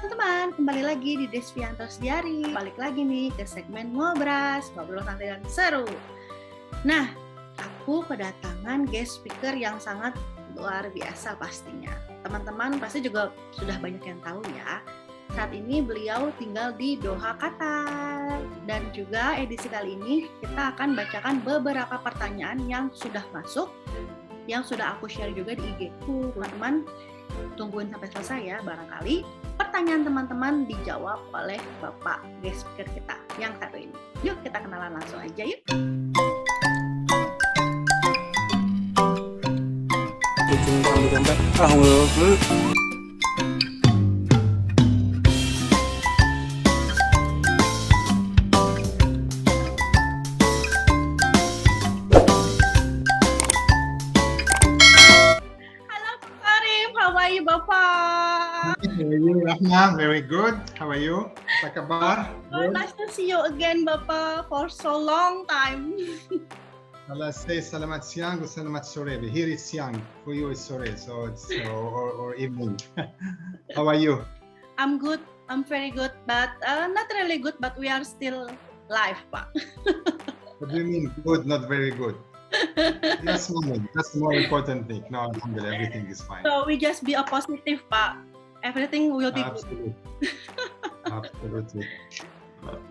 teman-teman, kembali lagi di Desviantos Diary. Balik lagi nih ke segmen ngobras, ngobrol santai dan seru. Nah, aku kedatangan guest speaker yang sangat luar biasa pastinya. Teman-teman pasti juga sudah banyak yang tahu ya. Saat ini beliau tinggal di Doha, Qatar. Dan juga edisi kali ini kita akan bacakan beberapa pertanyaan yang sudah masuk, yang sudah aku share juga di IG-ku. Teman-teman, tungguin sampai selesai ya, barangkali pertanyaan teman-teman dijawab oleh Bapak guest speaker kita yang satu ini. Yuk kita kenalan langsung aja yuk. Halo Karim, how are you Bapak? How are you, Rahma? Very good. How are you? Apa kabar? Oh, nice to see you again Bapak for so long time. Allah say salamat siang or salamat sore. Here is siang. For you is sore. So it's or evening. How are you? I'm good. I'm very good, but not really good. But we are still live, Pak. What do you mean good, not very good? That's the more important thing. No, alhamdulillah, everything is fine. So we just be a positive, Pak. Everything will be Absolutely. good. Absolutely.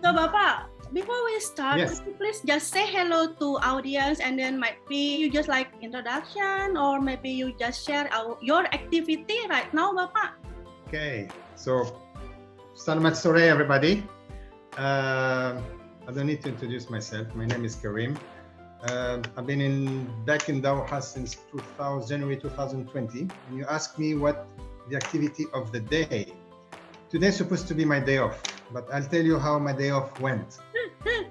So, Bapak, before we start, Yes. could you please just say hello to audience, and then maybe you just like introduction, or maybe you just share your activity right now, Bapak. Okay. So, salamat sore, everybody. I don't need to introduce myself. My name is Karim. I've been back in Doha since January 2020. And you asked me what the activity of the day. Today's supposed to be my day off, but I'll tell you how my day off went.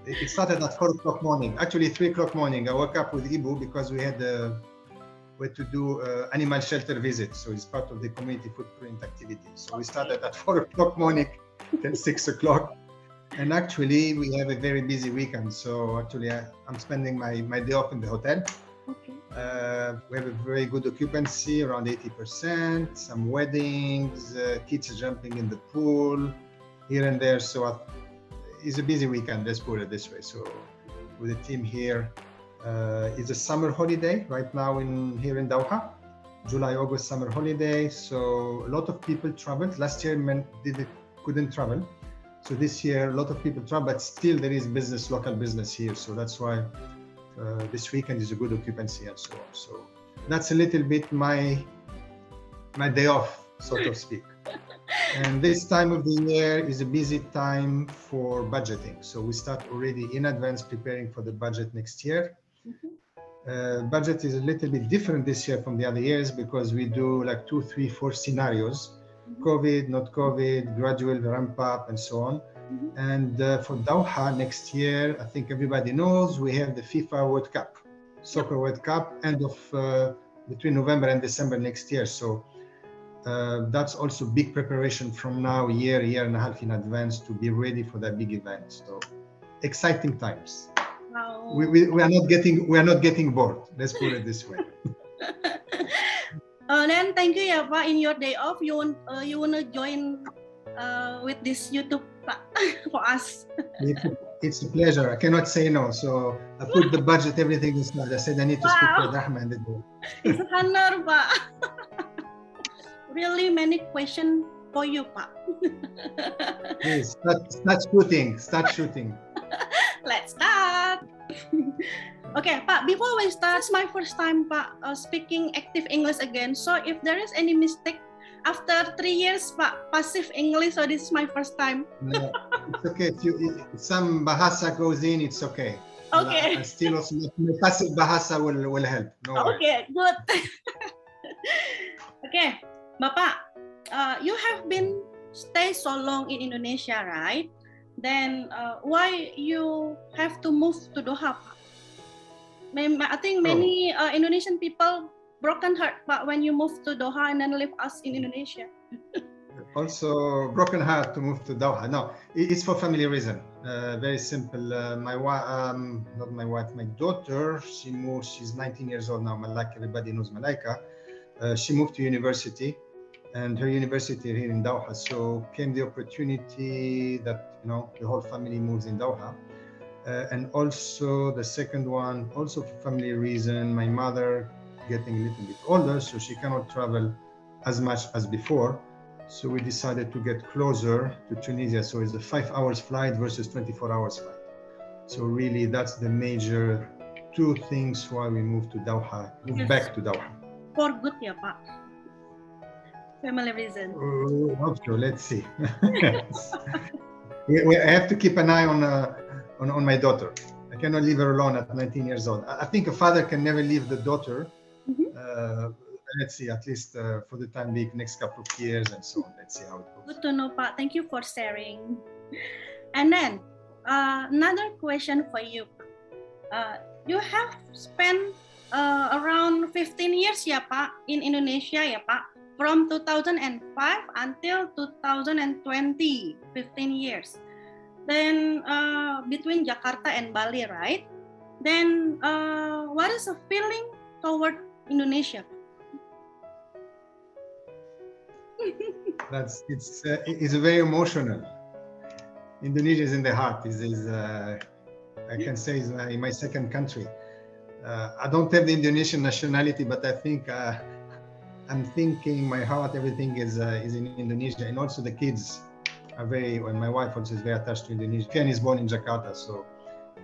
It started at 4 o'clock morning. Actually, 3 o'clock morning. I woke up with Ibu because we had to do animal shelter visit. So it's part of the community footprint activity. So we started at 4 o'clock morning till 6 o'clock. And actually, we have a very busy weekend. So actually, I'm spending my day off in the hotel. Okay. We have a very good occupancy, around 80%, some weddings, kids jumping in the pool, here and there. So it's a busy weekend, let's put it this way. So with the team here, it's a summer holiday right now here in Doha, July, August summer holiday. So a lot of people traveled. Last year couldn't travel. So this year, a lot of people travel, but still there is business, local business here. So that's why this weekend is a good occupancy and so on. So that's a little bit my day off, so to speak. And this time of the year is a busy time for budgeting. So we start already in advance preparing for the budget next year. Budget is a little bit different this year from the other years because we do like 2, 3, 4 scenarios. COVID, not COVID, gradual ramp up and so on. And for Doha next year, I think everybody knows we have the FIFA World Cup, Soccer World Cup, end of between November and December next year. So that's also big preparation from now, year and a half in advance to be ready for that big event. So exciting times. Wow. We are not getting bored. Let's put it this way. Then thank you ya Pak. In your day off, you wanna join with this YouTube Pak for us. It's a pleasure. I cannot say no. So I put the budget, everything aside. I said I need to speak with Rahman. It's an honor Pak. Really many questions for you Pak. Please start shooting. Let's start. Okay, Pak, before we start, it's my first time, Pak, speaking active English again. So if there is any mistake, after 3 years, Pak, passive English, so this is my first time. No, it's okay. If some bahasa goes in, it's okay. Okay. And still also my passive bahasa will help. No worries. Okay, good. Okay, Bapak, you have been stay so long in Indonesia, right? Then why you have to move to Doha, Pak? I think many Indonesian people broken heart, but when you move to Doha and then leave us in Indonesia. Also broken heart to move to Doha. No, it's for family reason. Very simple. My daughter, she moved. She's 19 years old now. Malaka, everybody knows Malaka. She moved to university and her university here in Doha. So came the opportunity that, you know, the whole family moves in Doha. And also the second one, also for family reason, my mother getting a little bit older, so she cannot travel as much as before. So we decided to get closer to Tunisia. So it's a 5 hours flight versus 24 hours flight. So really that's the major two things why we moved to Doha, moved back to Doha. For good ya Pak? Family reason. Hope so, let's see. I have to keep an eye on my daughter. I cannot leave her alone at 19 years old. I think a father can never leave the daughter. Let's see, at least for the time being, next couple of years and so on. Let's see how it goes. Good to know, Pak. Thank you for sharing. And then another question for you. You have spent around 15 years ya Pak in Indonesia ya Pak, from 2005 until 2020, 15 years. Then between Jakarta and Bali, right? Then what is the feeling toward Indonesia? It's very emotional. Indonesia is in the heart. I can say is my second country. I don't have the Indonesian nationality, but I think I'm thinking my heart, everything is in Indonesia, and also the kids are and my wife also is very attached to Indonesia. Ken is born in Jakarta, so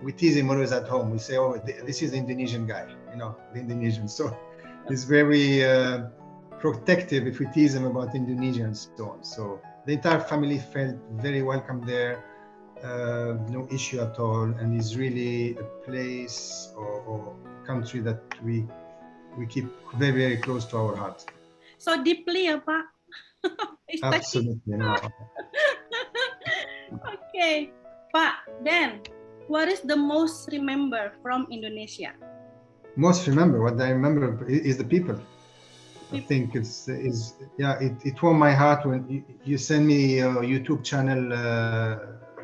we tease him always at home. We say, "Oh, this is the Indonesian guy," you know, the Indonesian. So he's very protective if we tease him about Indonesia and so on. So the entire family felt very welcome there. No issue at all, and it's really a place or country that we keep very, very close to our heart. So deeply ya Pak? Absolutely. No. Okay, Pak, then what is the most remember from Indonesia? Most remember, what I remember is the people. I think it warmed my heart when you sent me a YouTube channel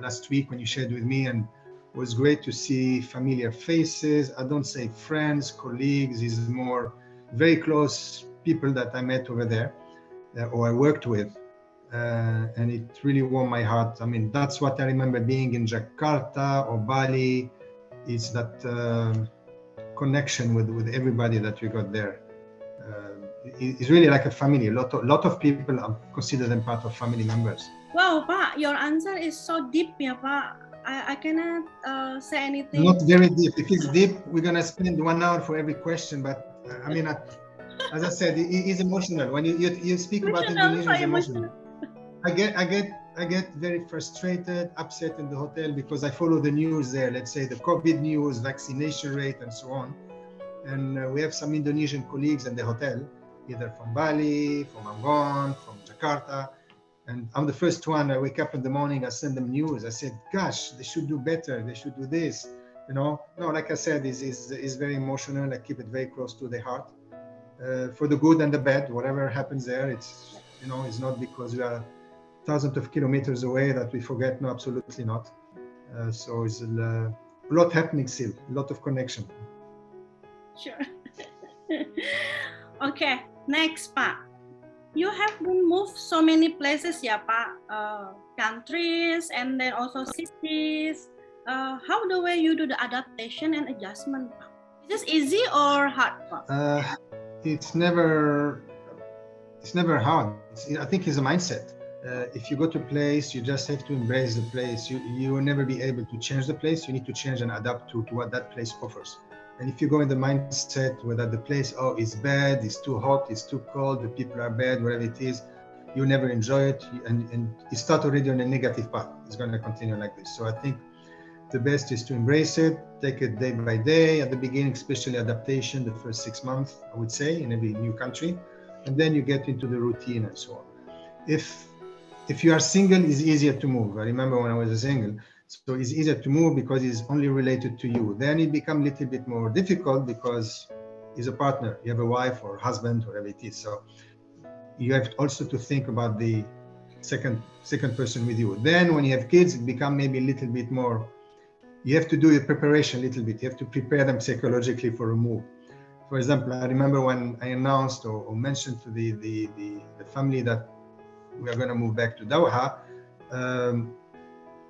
last week when you shared with me, and it was great to see familiar faces. I don't say friends, colleagues, it's more very close people that I met over there or I worked with. And it really warmed my heart. I mean, that's what I remember being in Jakarta or Bali. It's that connection with everybody that we got there. It's really like a family. A lot of people consider them part of family members. Wow, Pak, your answer is so deep ya Pak. I cannot say anything. Not very deep. If it's deep, we're gonna spend 1 hour for every question. But I mean, as I said, it is emotional. When you speak about Indonesia, it's emotional. I get very frustrated, upset in the hotel because I follow the news there. Let's say the COVID news, vaccination rate, and so on. And we have some Indonesian colleagues in the hotel, either from Bali, from Ambon, from Jakarta. And I'm the first one. I wake up in the morning, I send them news. I said, gosh, they should do better. They should do this. You know, no, like I said, is very emotional. I keep it very close to the heart. For the good and the bad, whatever happens there, it's, you know, it's not because we are thousands of kilometers away that we forget. No, absolutely not. So it's a lot happening still, a lot of connection. Sure. Okay, next Pak. You have been moved so many places ya Pak, countries and then also cities. How the way you do the adaptation and adjustment, Pak? Is this easy or hard, Pak? It's never hard. I think it's a mindset. If you go to a place, you just have to embrace the place. You will never be able to change the place. You need to change and adapt to what that place offers. And if you go in the mindset whether the place, oh, it's bad, it's too hot, it's too cold, the people are bad, whatever it is, you never enjoy it, and you start already on a negative path. It's going to continue like this. So I think the best is to embrace it, take it day by day. At the beginning, especially adaptation, the first 6 months, I would say, in every new country, and then you get into the routine and so on. If you are single, it's easier to move. I remember when I was a single. So it's easier to move because it's only related to you. Then it becomes a little bit more difficult because it's a partner. You have a wife or husband, whatever it is. So you have also to think about the second person with you. Then when you have kids, it becomes maybe a little bit more, you have to do your preparation a little bit. You have to prepare them psychologically for a move. For example, I remember when I announced or mentioned to the family that we are going to move back to Doha,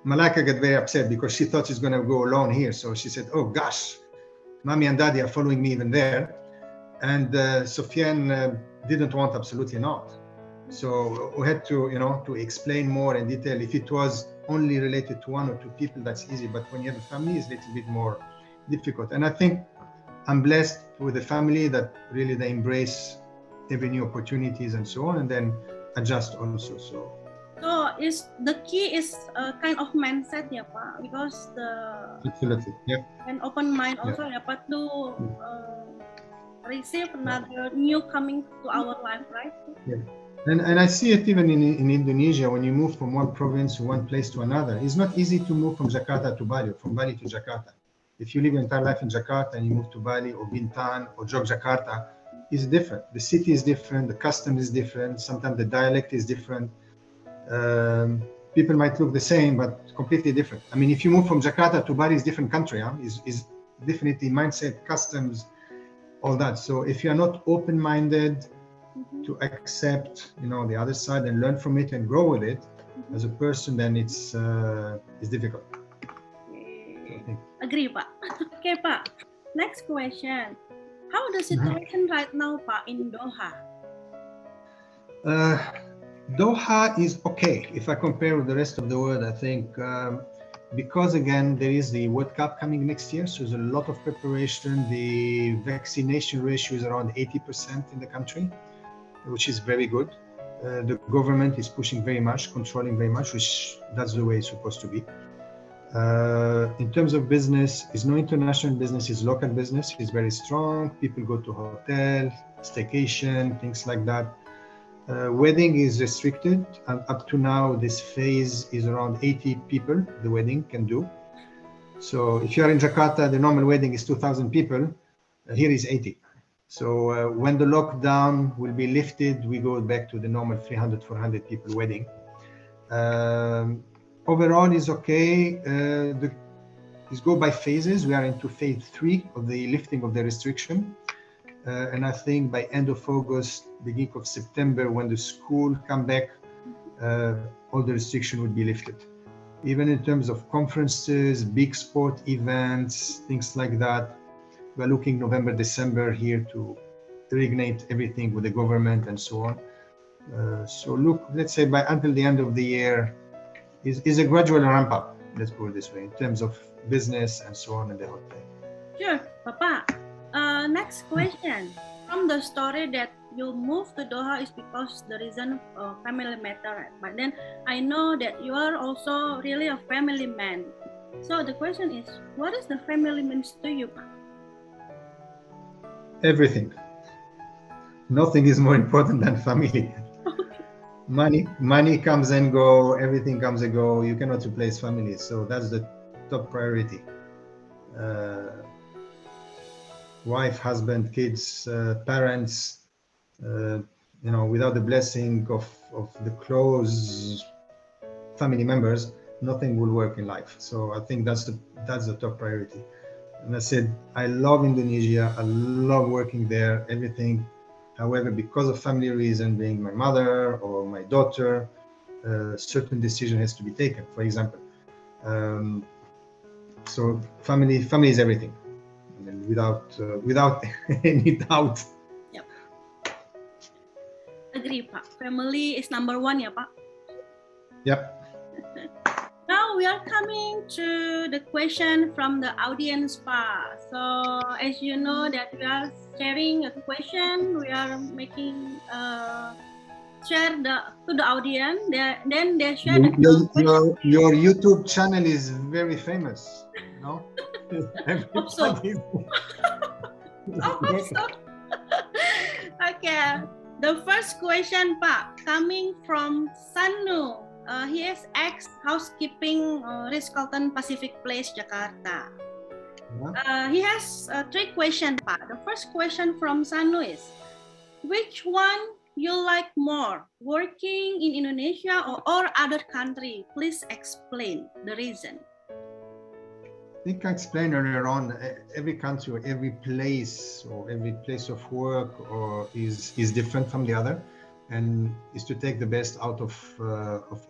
Malaka got very upset because she thought she's going to go alone here. So she said, oh gosh, mommy and daddy are following me even there. And Sophia didn't want, absolutely not. So we had to, to explain more in detail. If it was only related to one or two people, that's easy. But when you have a family, it's a little bit more difficult. And I think I'm blessed with a family that really they embrace every new opportunities and so on, and then adjust also. So is the key is a kind of mindset, ya Pak, because absolutely, yeah, an open mind also, ya Pak, to receive another new coming to our life, right? Yeah. And I see it even in Indonesia, when you move from one province or one place to another. It's not easy to move from Jakarta to Bali, or from Bali to Jakarta. If you live your entire life in Jakarta and you move to Bali or Bintan or Yogyakarta, it's different. The city is different, the custom is different, sometimes the dialect is different. People might look the same, but completely different. I mean, if you move from Jakarta to Bali, it's a different country. Is definitely mindset, customs, all that. So if you're not open-minded to accept, the other side and learn from it and grow with it as a person, then it's difficult. Agree, Pak. Okay, Pak. Next question. How the situation right now, Pak, in Doha? Doha is okay if I compare with the rest of the world. I think because again there is the World Cup coming next year, so there's a lot of preparation. The vaccination ratio is around 80% in the country, which is very good. The government is pushing very much, controlling very much, which that's the way it's supposed to be. In terms of business, it's no international business, it's local business. It's very strong. People go to hotel, staycation, things like that. Wedding is restricted. Up to now, this phase is around 80 people the wedding can do. So if you are in Jakarta, the normal wedding is 2,000 people. Here is 80. So when the lockdown will be lifted, we go back to the normal 300, 400 people wedding. Overall is okay. It's go by phases. We are into phase 3 of the lifting of the restriction. And I think by end of August, beginning of September, when the school come back, all the restriction would be lifted. Even in terms of conferences, big sport events, things like that, we're looking November, December here to reignite everything with the government and so on. So look, let's say by until the end of the year is a gradual ramp up, let's put it this way, in terms of business and so on in the hotel. Sure, Papa. Next question. From the story that you moved to Doha is because the reason family matter, but then I know that you are also really a family man. So the question is, what is the family means to you, Pak? Everything. Nothing is more important than family. Money comes and go, everything comes and go. You cannot replace family. So that's the top priority. Wife, husband, kids, parents, without the blessing of the close family members, nothing will work in life. So I think that's the top priority. And I said, I love Indonesia. I love working there, everything. However, because of family reason, being my mother or my daughter, certain decision has to be taken, for example. So family is everything. I mean, without any doubt. Yep. Agree, Pak. Family is number one, ya, Pak? Yep. Now we are coming to the question from the audience, Pak. So as you know that we are sharing a question, we are making share to the audience. Then they share your YouTube channel is very famous, no? Hope so. Hope so. Okay. The first question, Pak, coming from Sanu. He is ex-housekeeping Ritz-Carlton Pacific Place, Jakarta. Yeah. He has 3 questions, Pak. The first question from Sanu is, which one you like more, working in Indonesia or other country? Please explain the reason. think I explained earlier on, every country or every place of work is different from the other, and is to take the best out of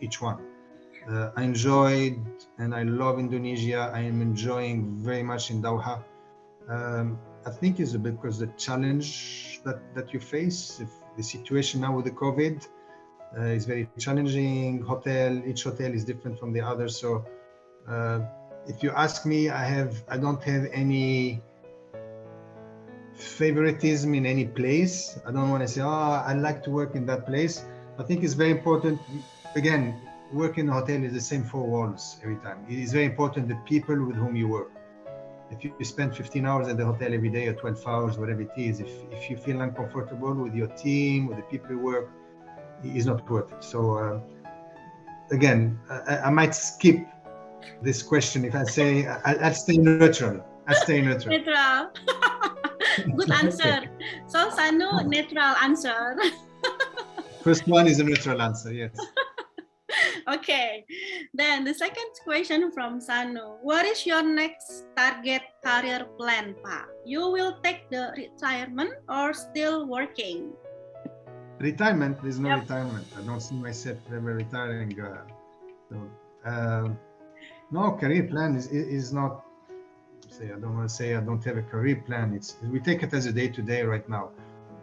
each one. I enjoyed and I love Indonesia. I am enjoying very much in Doha. I think it's because the challenge that you face, if the situation now with the COVID is very challenging. Each hotel is different from the other. So if you ask me, I don't have any favoritism in any place. I don't want to say, I like to work in that place. I think it's very important. Again, work in a hotel is the same four walls every time. It is very important the people with whom you work. If you spend 15 hours at the hotel every day or 12 hours, whatever it is, if you feel uncomfortable with your team, with the people you work, it's not worth it. So again, I might skip this question if I say I'll stay neutral. Neutral. Good answer. So Sanu, neutral answer. First one is a neutral answer, yes. Okay. Then the second question from Sanu. What is your next target career plan, Pak? You will take the retirement or still working? Retirement, there's no retirement. I don't see myself ever retiring. No, career plan is not, I don't want to say I don't have a career plan. We take it as a day-to-day right now,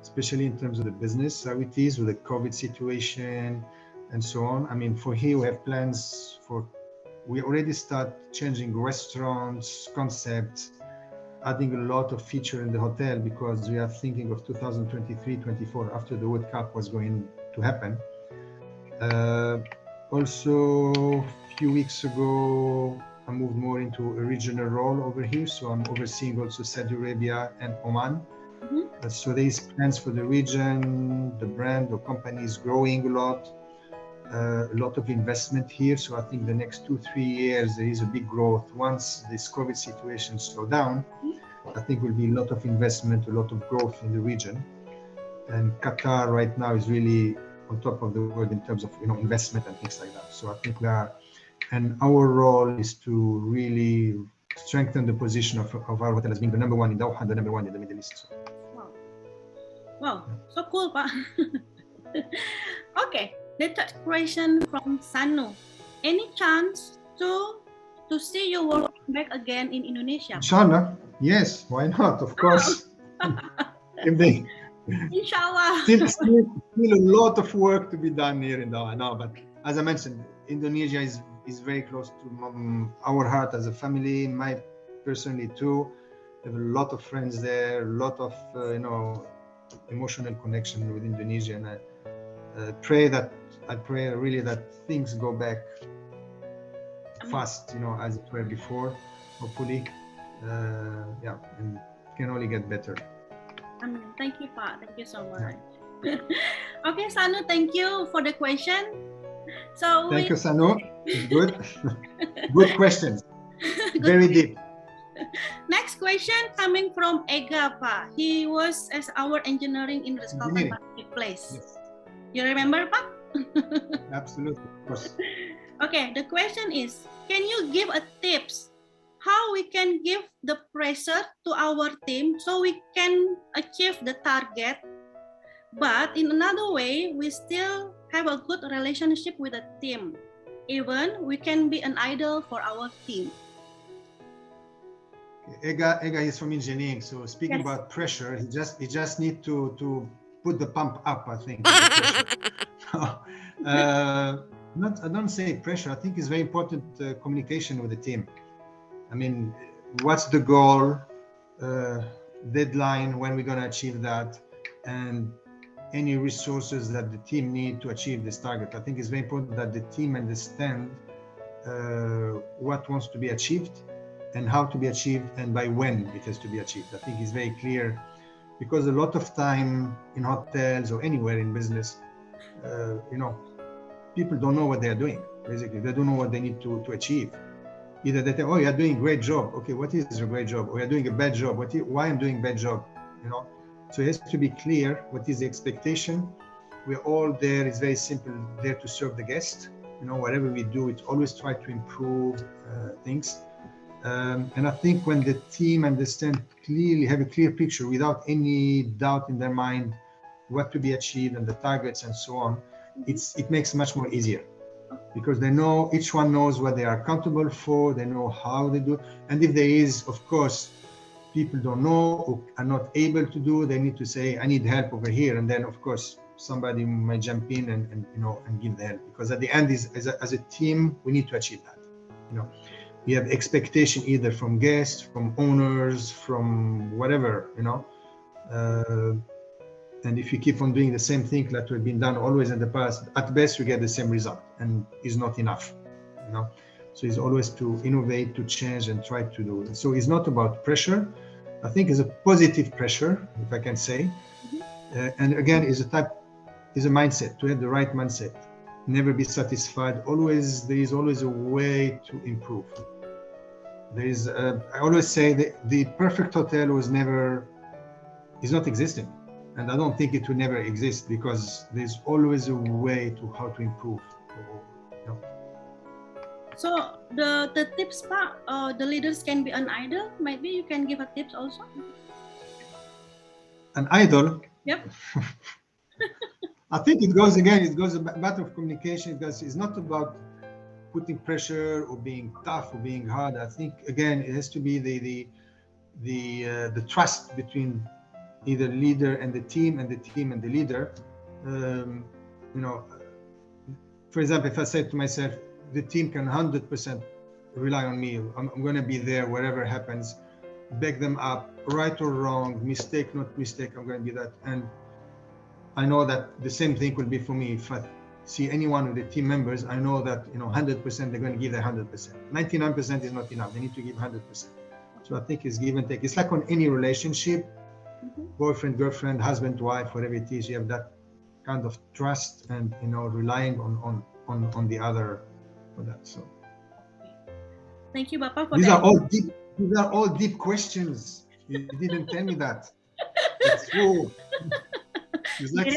especially in terms of the business, how it is with the COVID situation and so on. I mean, for here we have plans we already start changing restaurants, concepts, adding a lot of feature in the hotel because we are thinking of 2023-24 after the World Cup was going to happen. Also, a few weeks ago, I moved more into a regional role over here. So I'm overseeing also Saudi Arabia and Oman. Mm-hmm. So there is plans for the region, the brand or company is growing a lot of investment here. So I think the next 2-3 years, there is a big growth. Once this COVID situation slows down, I think will be a lot of investment, a lot of growth in the region. And Qatar right now is really on top of the world in terms of investment and things like that. So I think and our role is to really strengthen the position of our hotel as being the number one in Doha and the number one in the Middle East. Wow, so cool, Pak. Okay, the third question from Sanu. Any chance to see you working back again in Indonesia? Inshallah, yes, why not? Of course. Inshallah. Still a lot of work to be done here in Doha. No, but as I mentioned, Indonesia is very close to our heart as a family, my personally too. I have a lot of friends there, a lot of emotional connection with Indonesia, and I pray really that things go back fast, as it were before, hopefully. And can only get better. Thank you, Pak. Thank you so much. Yeah. Okay, Sanu, thank you for the question. Thank you, Sanu. It's good. Good questions. Very deep. Next question coming from Ega, Pak. He was as our engineering in Rizkalkan Marketplace. Yes. You remember, Pak? Absolutely, of course. Okay, the question is, can you give a tips how we can give the pressure to our team so we can achieve the target, but in another way, we still have a good relationship with the team. Even we can be an idol for our team. Ega is from engineering, so speaking about pressure, he just need to put the pump up, I think. I don't say pressure. I think it's very important communication with the team. I mean, what's the goal, deadline, when we're going to achieve that, and any resources that the team need to achieve this target. I think it's very important that the team understand what wants to be achieved and how to be achieved and by when it has to be achieved. I think it's very clear, because a lot of time in hotels or anywhere in business, people don't know what they're doing. Basically, they don't know what they need to achieve. Either they think, oh, you're doing a great job. Okay, what is a great job? Or you're doing a bad job. Why I'm doing a bad job? So it has to be clear what is the expectation. We're all there. It's very simple. There to serve the guest. Whatever we do, it's always try to improve things. And I think when the team understand clearly, have a clear picture without any doubt in their mind what to be achieved and the targets and so on, it makes it much more easier, because they know, each one knows what they are accountable for, they know how they do. And if there is, of course, people don't know or are not able to do, they need to say, I need help over here. And then, of course, somebody might jump in and give the help, because at the end, as a team, we need to achieve that. We have expectation either from guests, from owners, from whatever, and if you keep on doing the same thing that we've been done always in the past, at best you get the same result, and it's not enough. So it's always to innovate, to change, and try to do it. So it's not about pressure. I think it's a positive pressure, if I can say. And again, is a mindset, to have the right mindset. Never be satisfied. There is always a way to improve. I always say that the perfect hotel is not existing. And I don't think it will never exist, because there's always a way to how to improve. So the tips, Pak, the leaders can be an idol. Maybe you can give a tips also. An idol? Yep. I think it goes a matter of communication, because it's not about putting pressure or being tough or being hard. I think again it has to be the trust between either leader and the team, and the team and the leader. For example, if I say to myself, the team can 100% rely on me. I'm going to be there wherever happens, back them up, right or wrong, mistake, not mistake, I'm going to be that. And I know that the same thing will be for me. If I see any one of the team members, I know that 100% they're going to give their 100%. 99% is not enough. They need to give 100%. So I think it's give and take. It's like on any relationship, boyfriend, girlfriend, husband, wife, whatever it is, you have that kind of trust and relying on the other for that. So thank you, Bapak, for these that. These are all deep questions. You didn't tell me that. It's true. It's like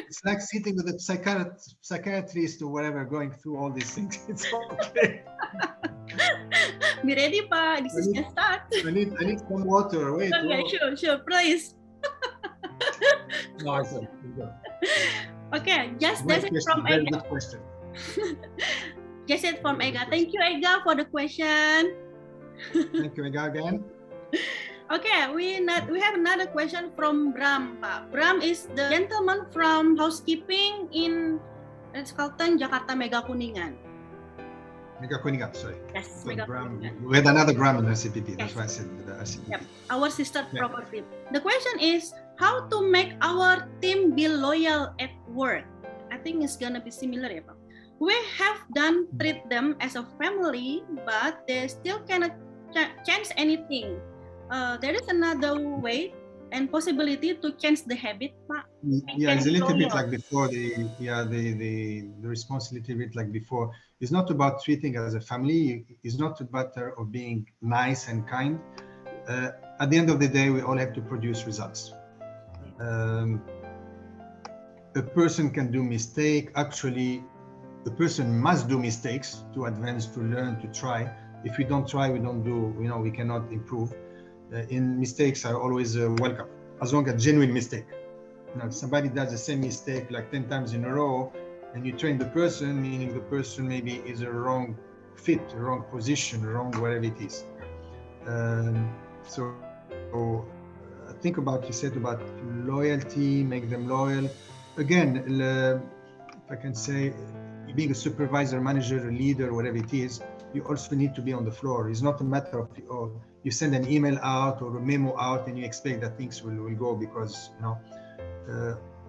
it's like sitting with a psychiatrist or whatever, going through all these things. It's okay. Be ready, Pak. This is just start. I need some water. Wait. Okay, sure, please. No, okay, that's it from Very Ega. good question. Just it from Ega. Thank you, Ega, for the question. Thank you, Ega, again. Okay, we have another question from Bram, Pak. Bram is the gentleman from housekeeping in Ritz-Carlton, Jakarta, Mega Kuningan. Mega Kuningan, sorry. Yes, Mega Kuningan. We had another Gram in RCPP. Yes. That's why I said the RCPP. Yep, our sister property. The question is how to make our team be loyal at work. I think it's gonna be similar, ya, Pak. We have done treat them as a family, but they still cannot change anything. There is another way and possibility to change the habit, Pak. Yeah, it's a little bit like before. The response a little bit like before. It's not about treating as a family. It's not a matter of being nice and kind. At the end of the day, we all have to produce results. A person can do mistake. Actually, the person must do mistakes to advance, to learn, to try. If we don't try, we don't do. We cannot improve. Mistakes are always welcome, as long as genuine mistake. If somebody does the same mistake like 10 times in a row, and you train the person, meaning the person maybe is a wrong fit, wrong position, wrong whatever it is. So think about, you said about loyalty, make them loyal. Again, if I can say, being a supervisor, manager, a leader, whatever it is, you also need to be on the floor. It's not a matter of you send an email out or a memo out and you expect that things will go, because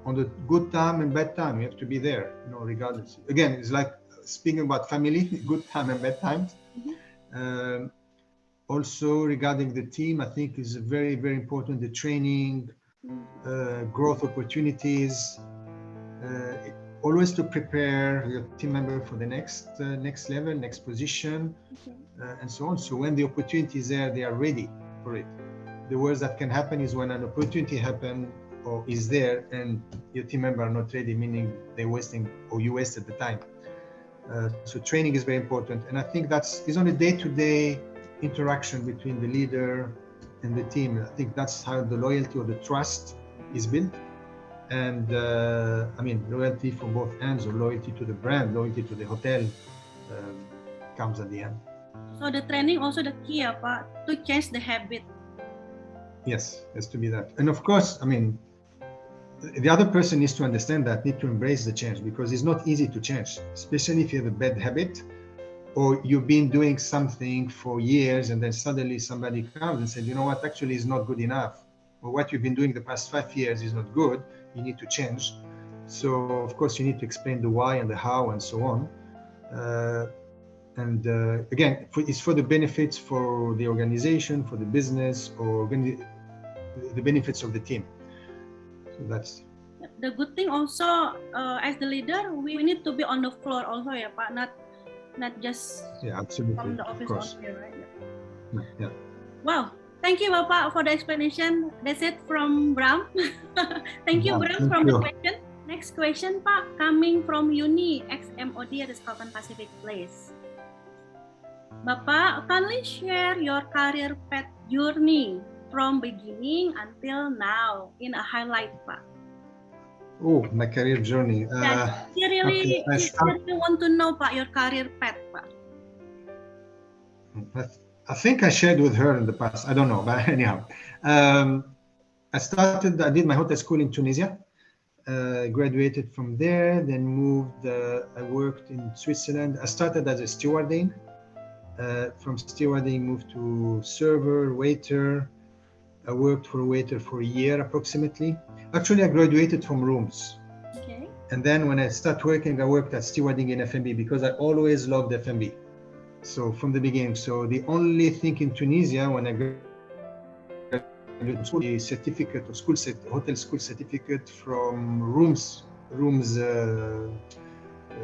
on the good time and bad time you have to be there, regardless. Again, it's like speaking about family, good time and bad times. Also regarding the team, I think is very, very important, the training, growth opportunities, always to prepare your team member for the next level, next position, and so on. So when the opportunity is there, they are ready for it. The worst that can happen is when an opportunity happens or is there and your team member are not ready, meaning they're wasting or you wasted the time. So training is very important, and I think is on a day-to-day interaction between the leader and the team. I think that's how the loyalty or the trust is built. And I mean, loyalty from both ends, or loyalty to the brand, loyalty to the hotel, comes at the end. So the training also the key, Pak, to change the habit. Yes, has to be that. And of course, I mean, the other person needs to understand that, need to embrace the change, because it's not easy to change, especially if you have a bad habit, or you've been doing something for years and then suddenly somebody comes and said, you know what, actually is not good enough, or what you've been doing the past 5 years is not good, you need to change. So of course you need to explain the why and the how and so on. Again, it's for the benefits for the organization, for the business, or the benefits of the team. So that's the good thing also, as the leader, we need to be on the floor also, ya Pak, not just absolutely, from the office only, right? Yeah. Wow, thank you Bapak for the explanation. That's it from Bram. Thank you Bram from the question. Next question, Pak, coming from Uni XMOD at the Southern Pacific Place. Bapak, kindly share your career path journey from beginning until now in a highlight, Pak. Oh, my career journey. She really want to know, Pak, your career path, Pak. I think I shared with her in the past. I don't know, but anyhow, I did my hotel school in Tunisia. Graduated from there, then moved. I worked in Switzerland. I started as a stewarding. From stewarding, moved to server, waiter. I worked for a waiter for a year approximately. Actually, I graduated from rooms. Okay. And then when I started working, I worked at stewarding in F&B because I always loved F&B. So from the beginning. So the only thing in Tunisia when I graduated school, the certificate or hotel school certificate from rooms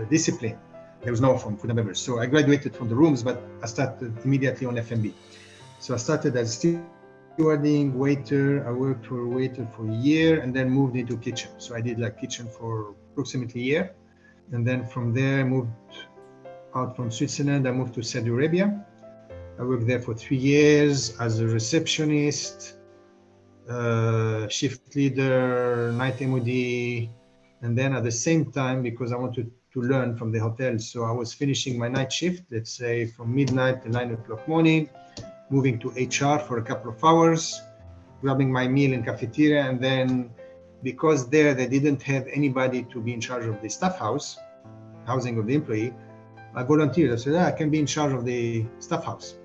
discipline. There was no from food and beverage. So I graduated from the rooms, but I started immediately on F&B. So I started as stewarding, waiter. I worked for a waiter for a year and then moved into kitchen. So I did like kitchen for approximately a year. And then from there, I moved out from Switzerland. I moved to Saudi Arabia. I worked there for 3 years as a receptionist, shift leader, night MOD. And then at the same time, because I wanted to learn from the hotel, so I was finishing my night shift, let's say from midnight to 9 o'clock morning, moving to HR for a couple of hours, grabbing my meal in cafeteria, and then because there they didn't have anybody to be in charge of the staff housing of the employee, I volunteered. I said, I can be in charge of the staff house.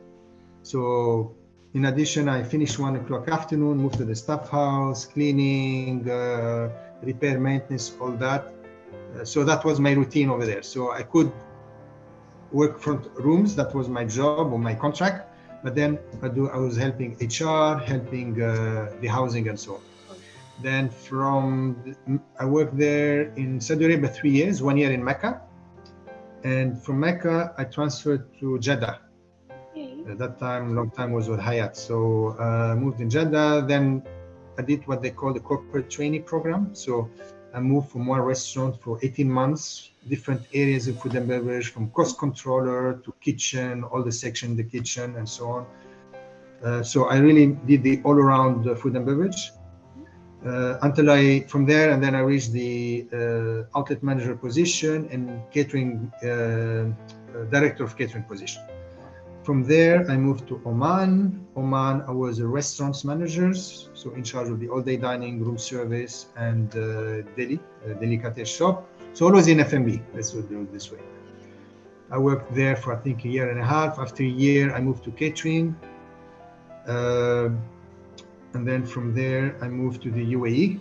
So in addition, I finished 1 o'clock afternoon, moved to the staff house, cleaning, repair, maintenance, all that. So that was my routine over there. So I could work front rooms, that was my job or my contract. But then I was helping HR, helping the housing and so on. Then I worked there in Saudi Arabia 3 years, 1 year in Mecca. And from Mecca, I transferred to Jeddah. Okay. At that time, long time was with Hyatt. So I moved in Jeddah. Then I did what they call the corporate trainee program. So I moved from one restaurant for 18 months, different areas of food and beverage, from cost controller to kitchen, all the section in the kitchen and so on. So I really did the all-around food and beverage until from there, and then I reached the outlet manager position and catering, director of catering position. From there, I moved to Oman. I was a restaurants manager, so in charge of the all-day dining, room service, and deli, delicatessen shop. So always in F&B, let's do it this way. I worked there for, I think, a year and a half. After a year, I moved to catering. And then from there, I moved to the UAE,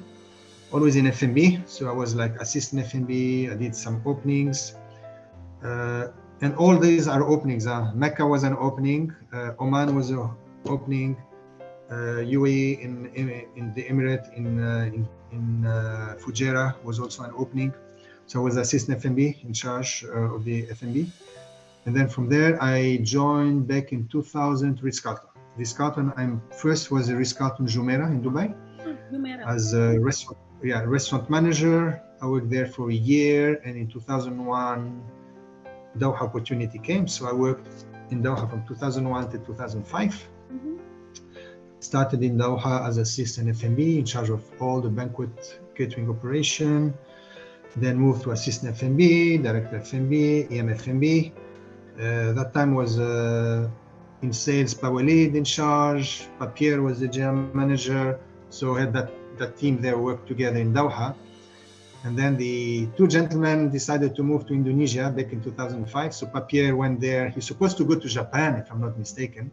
always in F&B. So I was like assistant F&B. I did some openings. And all these are openings. Mecca was an opening. Oman was an opening. UAE in the Emirate in Fujairah was also an opening. So I was assistant F&B in charge of the F&B. And then from there, I joined back in 2000 Ritz-Carlton. Ritz-Carlton, first was a Ritz-Carlton Jumeirah in Dubai. Jumeirah. As a restaurant manager. I worked there for a year, and in 2001, Doha opportunity came. So I worked in Doha from 2001 to 2005. Started in Doha as assistant F&B in charge of all the banquet catering operation. Then moved to assistant F&B, director F&B, EM F&B. That time was in sales, Pawalid in charge. Papier was the general manager. So I had that team there work together in Doha. And then the two gentlemen decided to move to Indonesia back in 2005. So Papier went there. He's supposed to go to Japan, if I'm not mistaken.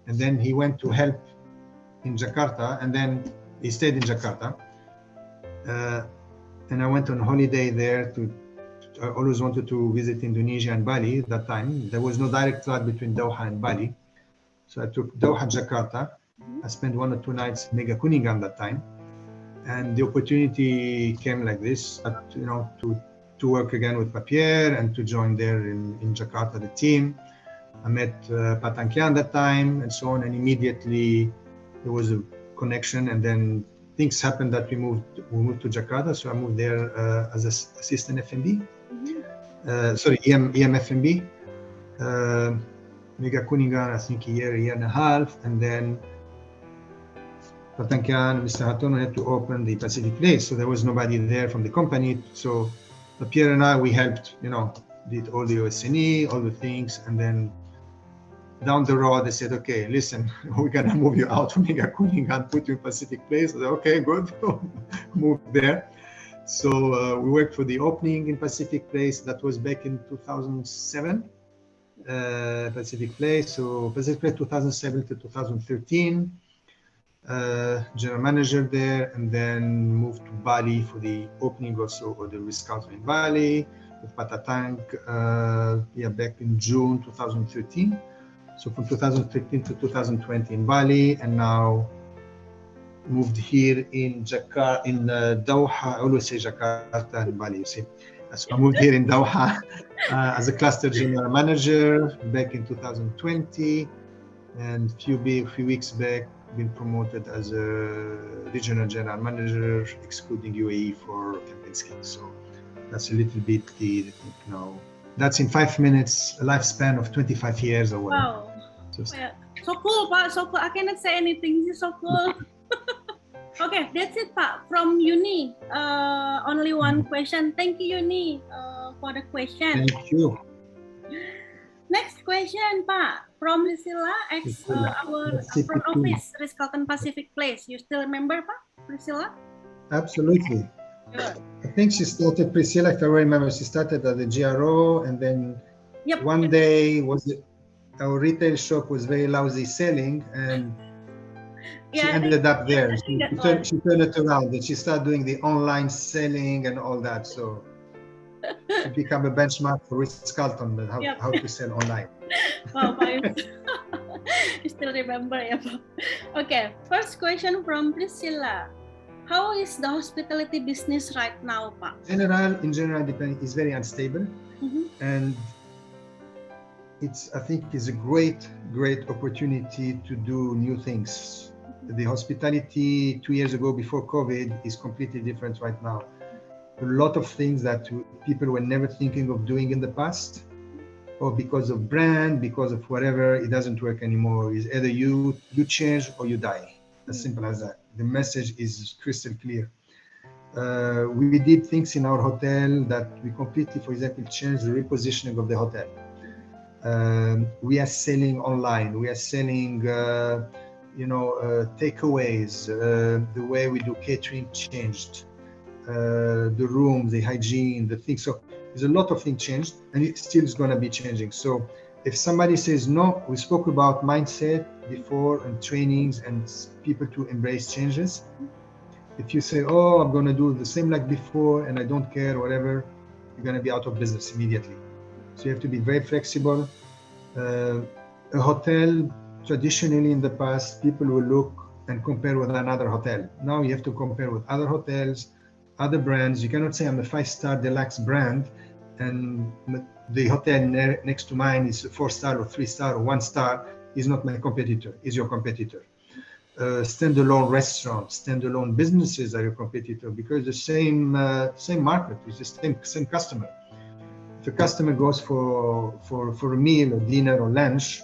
And then he went to help in Jakarta, and then he stayed in Jakarta. And I went on holiday there I always wanted to visit Indonesia and Bali at that time. There was no direct flight between Doha and Bali. So I took Doha, Jakarta. I spent 1 or 2 nights in Mega Kuningan that time. And the opportunity came like this, to work again with Papier and to join there in Jakarta, the team. I met Patangkian that time and so on, and immediately there was a connection, and then things happened that we moved to Jakarta. So I moved there as assistant F&B, EM F&B. Mega Kuningan, I think a year and a half, and then Patangkian, Mr. Hatono had to open the Pacific Place, so there was nobody there from the company. So Pierre and I, we helped, did all the OSNE, all the things, and then down the road they said, okay, listen, we're gonna move you out from Mega Kuningan, put you in Pacific Place. I said, okay, good, moved there. So we worked for the opening in Pacific Place. That was back in 2007. Pacific Place. So Pacific Place 2007 to 2013. General manager there, and then moved to Bali for the opening also of the Ritz-Carlton in Bali with Patatang back in June 2013. So from 2013 to 2020 in Bali, and now moved here in Jakarta, in Doha. I always say Jakarta and Bali, you see. So I moved here in Doha as a cluster general manager back in 2020, and a few weeks back been promoted as a regional general manager, excluding UAE for Kempinski. So that's a little bit the thing now. That's in 5 minutes, a lifespan of 25 years or whatever. Wow. So cool, Pak. So cool. I cannot say anything. It's so cool. Okay, that's it, Pak. From Uni, only one question. Thank you, Uni, for the question. Thank you. Next question, Pak. From Priscilla, our front office, Ritz-Carlton Pacific Place. You still remember, Pak? Priscilla? Absolutely. Good. I think she started, Priscilla, if I remember, she started at the GRO, and then one day our retail shop was very lousy selling, and she ended up there. She turned it around, and she started doing the online selling and all that. So she became a benchmark for Ritz-Carlton, how to sell online. Wow, you still remember, yeah, Pak? Okay, first question from Priscilla. How is the hospitality business right now, Pak? In general, it's very unstable, and I think it's a great opportunity to do new things. The hospitality 2 years ago, before COVID, is completely different right now. A lot of things that people were never thinking of doing in the past, or because of brand, because of whatever, it doesn't work anymore. It's either you change or you die. As simple as that. The message is crystal clear. We did things in our hotel that we completely, for example, changed the repositioning of the hotel. We are selling online. We are selling, takeaways. The way we do catering changed. The room, the hygiene, the things. So there's a lot of things changed, and it still is going to be changing. So if somebody says, no, we spoke about mindset before and trainings and people to embrace changes. If you say, oh, I'm going to do the same like before and I don't care, whatever, you're going to be out of business immediately. So you have to be very flexible. A hotel, traditionally in the past, people will look and compare with another hotel. Now you have to compare with other hotels, other brands. You cannot say I'm a 5-star deluxe brand and the hotel next to mine is a 4-star or 3-star or 1-star. Is not my competitor, is your competitor. Standalone restaurants, standalone businesses are your competitor, because the same market is the same customer. If if a customer goes for a meal or dinner or lunch,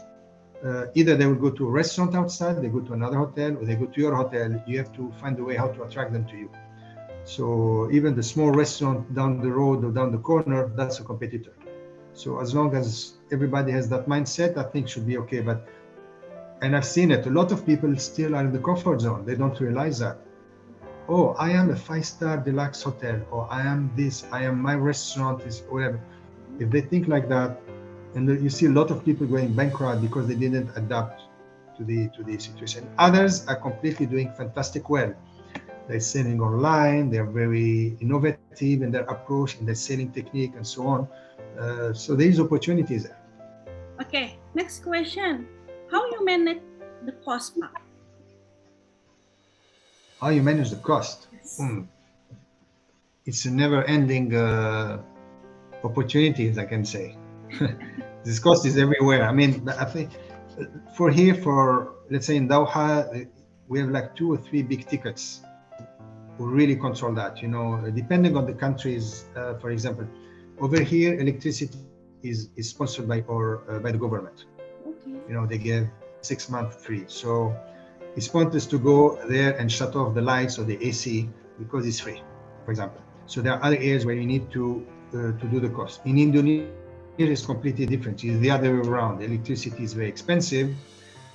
either they will go to a restaurant outside, they go to another hotel, or they go to your hotel. You have to find a way how to attract them to you. So even the small restaurant down the road or down the corner, that's a competitor. So as long as everybody has that mindset, I think should be okay. And I've seen it, a lot of people still are in the comfort zone. They don't realize that. Oh, I am a 5-star deluxe hotel, or I am this, my restaurant is whatever. If they think like that, and you see a lot of people going bankrupt because they didn't adapt to the situation. Others are completely doing fantastic well. They're selling online, they're very innovative in their approach, in their selling technique, and so on. So there is opportunities there. Okay, next question. How you manage the cost part? How you manage the cost? Yes. It's a never-ending opportunities, I can say. This cost is everywhere. I mean, I think for let's say in Doha, we have like 2 or 3 big tickets who really control that. You know, depending on the countries. For example, over here, electricity is sponsored by the government. Okay. You know, they give 6 months free. So it's pointless to go there and shut off the lights or the AC because it's free, for example. So there are other areas where you need to do the cost. In Indonesia, it's completely different. It's the other way around. Electricity is very expensive.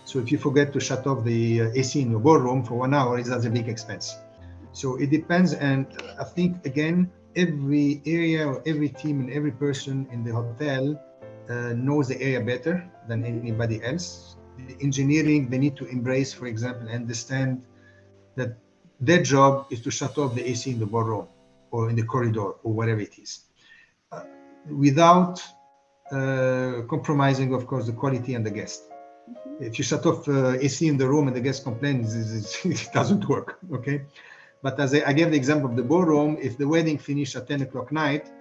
So if you forget to shut off the AC in your ballroom for 1 hour, that's a big expense. So it depends. And I think, again, every area or every team and every person in the hotel knows the area better than anybody else. The engineering, they need to embrace, for example, understand that their job is to shut off the AC in the ballroom or in the corridor or whatever it is, without compromising, of course, the quality and the guest. If you shut off AC in the room and the guest complains, it doesn't work, okay? But as I gave the example of the ballroom, if the wedding finished at 10 o'clock night,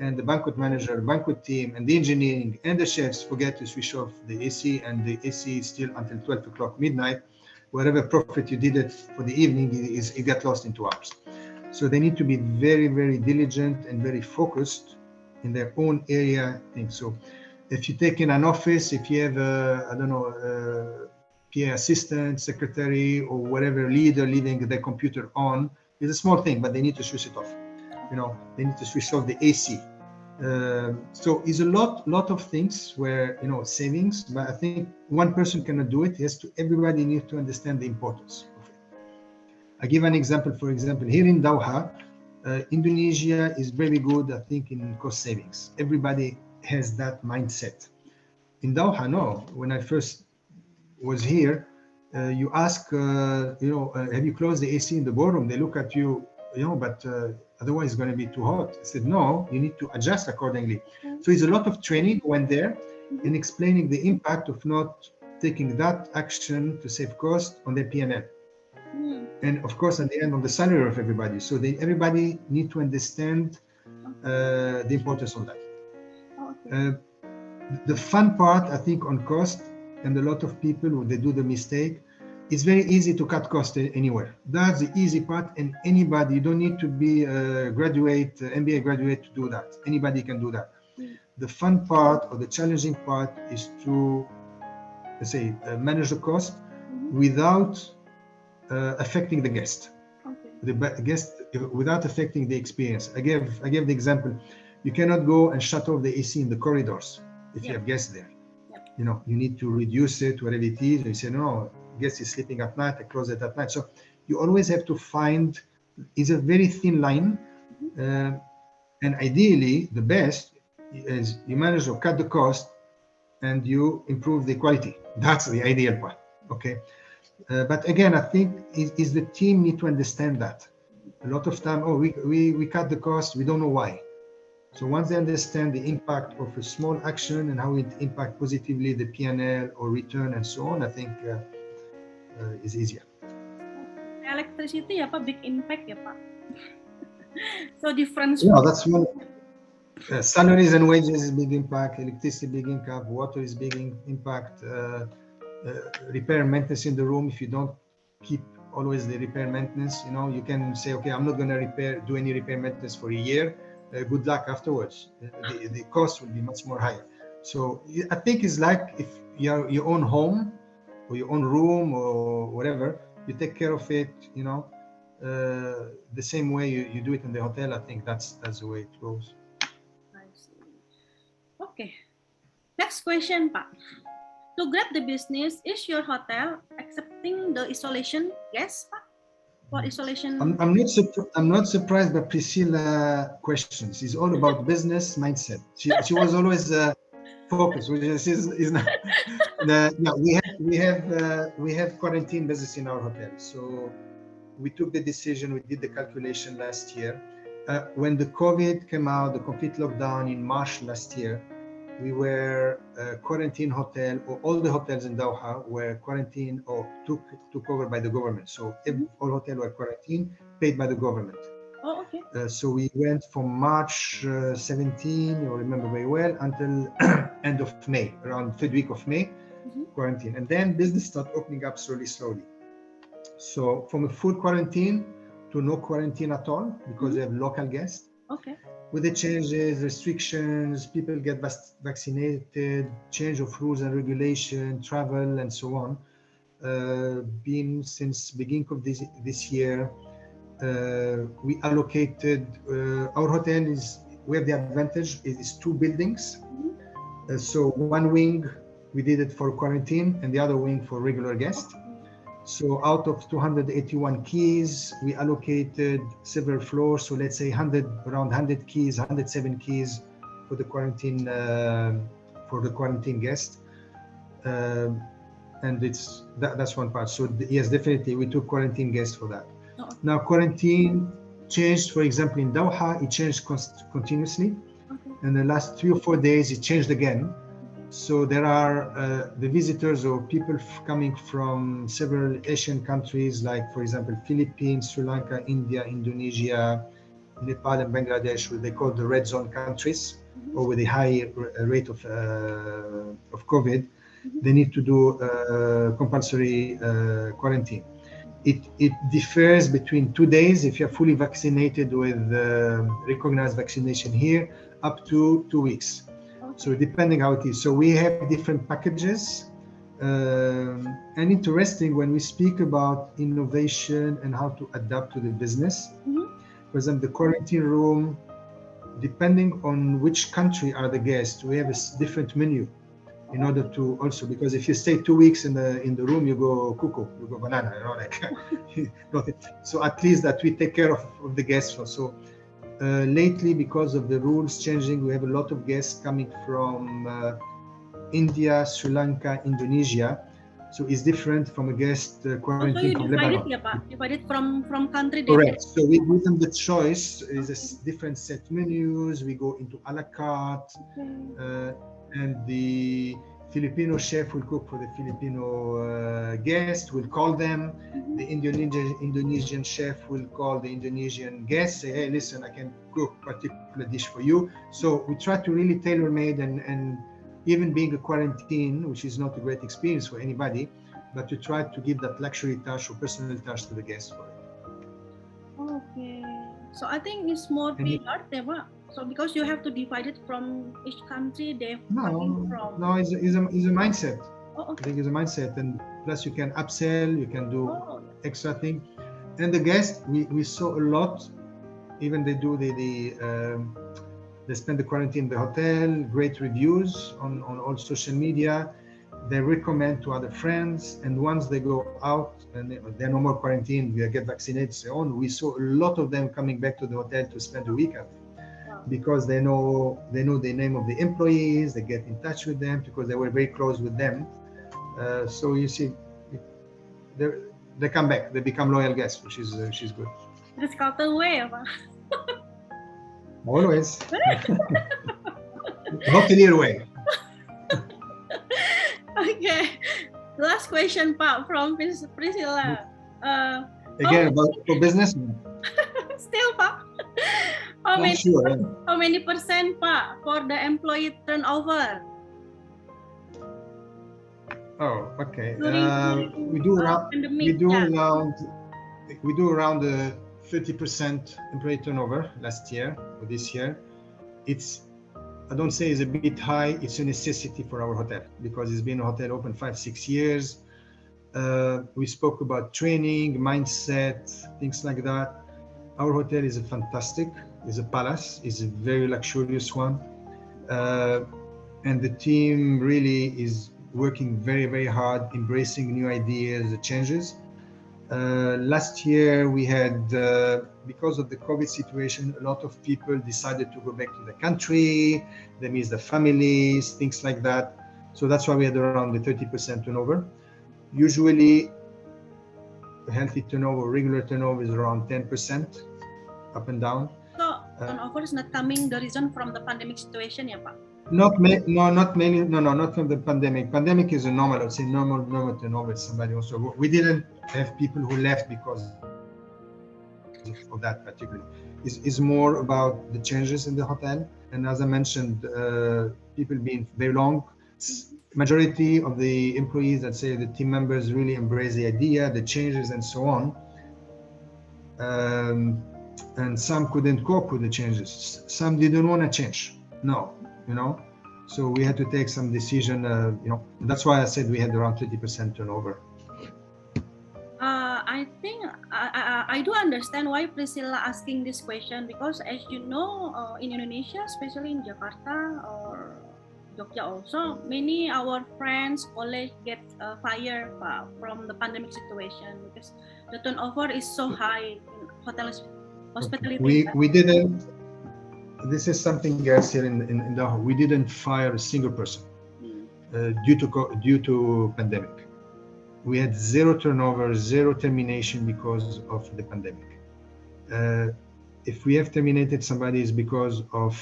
and the banquet manager, banquet team, and the engineering and the chefs forget to switch off the AC, and the AC is still until 12 o'clock midnight, whatever profit you did it for the evening, it got lost in 2 hours. So they need to be very, very diligent and very focused in their own area thing. So if you take in an office, if you have PA assistant, secretary, or whatever leader leaving their computer on, it's a small thing, but they need to switch it off. You know, they need to switch off the AC. So it's a lot of things where, you know, savings, but I think one person cannot do it. Everybody needs to understand the importance of it. I give an example. For example, here in Doha, Indonesia is very good, I think, in cost savings. Everybody has that mindset. In Doha, no. When I first was here, you ask, have you closed the AC in the ballroom? They look at you, but otherwise it's going to be too hot. I said, no, you need to adjust accordingly. So it's a lot of training when there in explaining the impact of not taking that action to save cost on their P&L. And of course, at the end, on the salary of everybody. So everybody need to understand the importance of that. The fun part, I think, on cost, and a lot of people, when they do the mistake, it's very easy to cut costs anywhere. That's the easy part, and anybody, you don't need to be a graduate, MBA graduate to do that. Anybody can do that. The fun part or the challenging part is to, let's say, manage the cost without affecting the guest. The guest, without affecting the experience. I gave the example. You cannot go and shut off the AC in the corridors if you have guests there. You know, you need to reduce it, whatever it is. You say, no, guest is sleeping at night, I close it at night. So you always have to find, it's a very thin line. And ideally, the best is you manage to cut the cost and you improve the quality. That's the ideal part, okay? But again, I think is the team need to understand that. A lot of time, we cut the cost, we don't know why. So once they understand the impact of a small action and how it impacts positively the P&L or return and so on, I think is easier. Electricity, ya Pak, big impact, ya Pak. So different. Yeah, that's one. Salaries and wages is big impact. Electricity big impact. Water is big impact. Repair and maintenance in the room. If you don't keep always the repair maintenance, you can say, okay, I'm not going to do any repair maintenance for a year. good luck afterwards. The cost will be much more higher. So I think it's like if you have your own home or your own room or whatever, you take care of it, the same way you do it in the hotel. I think that's the way it goes. I see. Okay. Next question, Pak. To grab the business, is your hotel accepting the isolation guests, Pak? For isolation? I'm not surprised by Priscilla questions. It's all about business mindset. She was always focused, which is not. We have quarantine business in our hotel, so we took the decision. We did the calculation last year. When the COVID came out, the complete lockdown in March last year, we were a quarantine hotel, or all the hotels in Doha were quarantined or took over by the government. So all hotels were quarantined, paid by the government. Oh, okay. So we went from March 17, I remember very well, until end of May, around third week of May, quarantine. And then business started opening up slowly. So from a full quarantine to no quarantine at all, because we have local guests. Okay. With the changes, restrictions, people get vaccinated, change of rules and regulation, travel, and so on. Been since beginning of this year, we allocated our hotel we have the advantage is 2 buildings. So one wing we did it for quarantine, and the other wing for regular guests. So out of 281 keys, we allocated several floors. So let's say around 100 keys, 107 keys for the quarantine guest. And that's one part. So yes, definitely we took quarantine guests for that. Now quarantine changed. For example, in Doha, it changed continuously. In the last 3 or 4 days, it changed again. So there are the visitors or people coming from several Asian countries, like, for example, Philippines, Sri Lanka, India, Indonesia, Nepal, and Bangladesh, what they call the red zone countries, or with a high rate of COVID. They need to do compulsory quarantine. It differs between 2 days if you're fully vaccinated with recognized vaccination here, up to 2 weeks. So depending how it is. So we have different packages. And interesting when we speak about innovation and how to adapt to the business. For example, the quarantine room, depending on which country are the guests, we have a different menu in order to also, because if you stay 2 weeks in the room, you go cuckoo, you go banana, so at least that we take care of the guests. So lately, because of the rules changing, we have a lot of guests coming from India, Sri Lanka, Indonesia. So it's different from a guest quarantine from Lebanon. Divided from country. Correct. So we give them the choice. Is a different set menus. We go into a la carte, and the Filipino chef will cook for the Filipino guest. We'll call them. The Indonesian chef will call the Indonesian guest. Say, hey, listen, I can cook a particular dish for you. So we try to really tailor-made and even being a quarantine, which is not a great experience for anybody, but to try to give that luxury touch or personal touch to the guests for it. Okay. So I think it's more hard, so because you have to divide it from each country they're coming from. No, it's a mindset. I think it's a mindset, and plus you can upsell, you can do extra thing. And the guests, we saw a lot. Even they do they spend the quarantine in the hotel, great reviews on all social media. They recommend to other friends, and once they go out and they're no more quarantine, they get vaccinated, so on. We saw a lot of them coming back to the hotel to spend the weekend, because they know the name of the employees. They get in touch with them because they were very close with them. So you see, they come back. They become loyal guests, which is good. It's culture way, Always. Hotelier way. Okay. Last question, Pak, from Priscilla. Again, for business? Still, Pak. How many percent, Pak, for the employee turnover? Oh, okay. We do around 30% employee turnover last year or this year. I don't say it's a bit high, it's a necessity for our hotel because it's been a hotel open 5-6 years. We spoke about training, mindset, things like that. Our hotel is fantastic, is a palace, is a very luxurious one. And the team really is working very, very hard, embracing new ideas, changes. Last year we had, because of the COVID situation, a lot of people decided to go back to the country, they miss their families, things like that. So that's why we had around the 30% turnover. Usually healthy turnover, regular turnover is around 10%, up and down. So turnover is not coming the reason from the pandemic situation, yeah, Pak? Not from the pandemic. Pandemic is a normal, I would say normal turnover. Somebody also, we didn't have people who left because of that particularly. It's more about the changes in the hotel. And as I mentioned, people being very long. Majority of the employees, let's say the team members, really embrace the idea, the changes and so on. And some couldn't cope with the changes. Some didn't want to change. No, so we had to take some decision, that's why I said we had around 30% turnover. I think I do understand why Priscilla asking this question, because as you know, in Indonesia, especially in Jakarta or Jogja also, many our friends, colleagues get fired from the pandemic situation because the turnover is so high in hospitality. We didn't. This is something else here in Doha. We didn't fire a single person due to pandemic. We had zero turnover, zero termination because of the pandemic. If we have terminated somebody, it's because of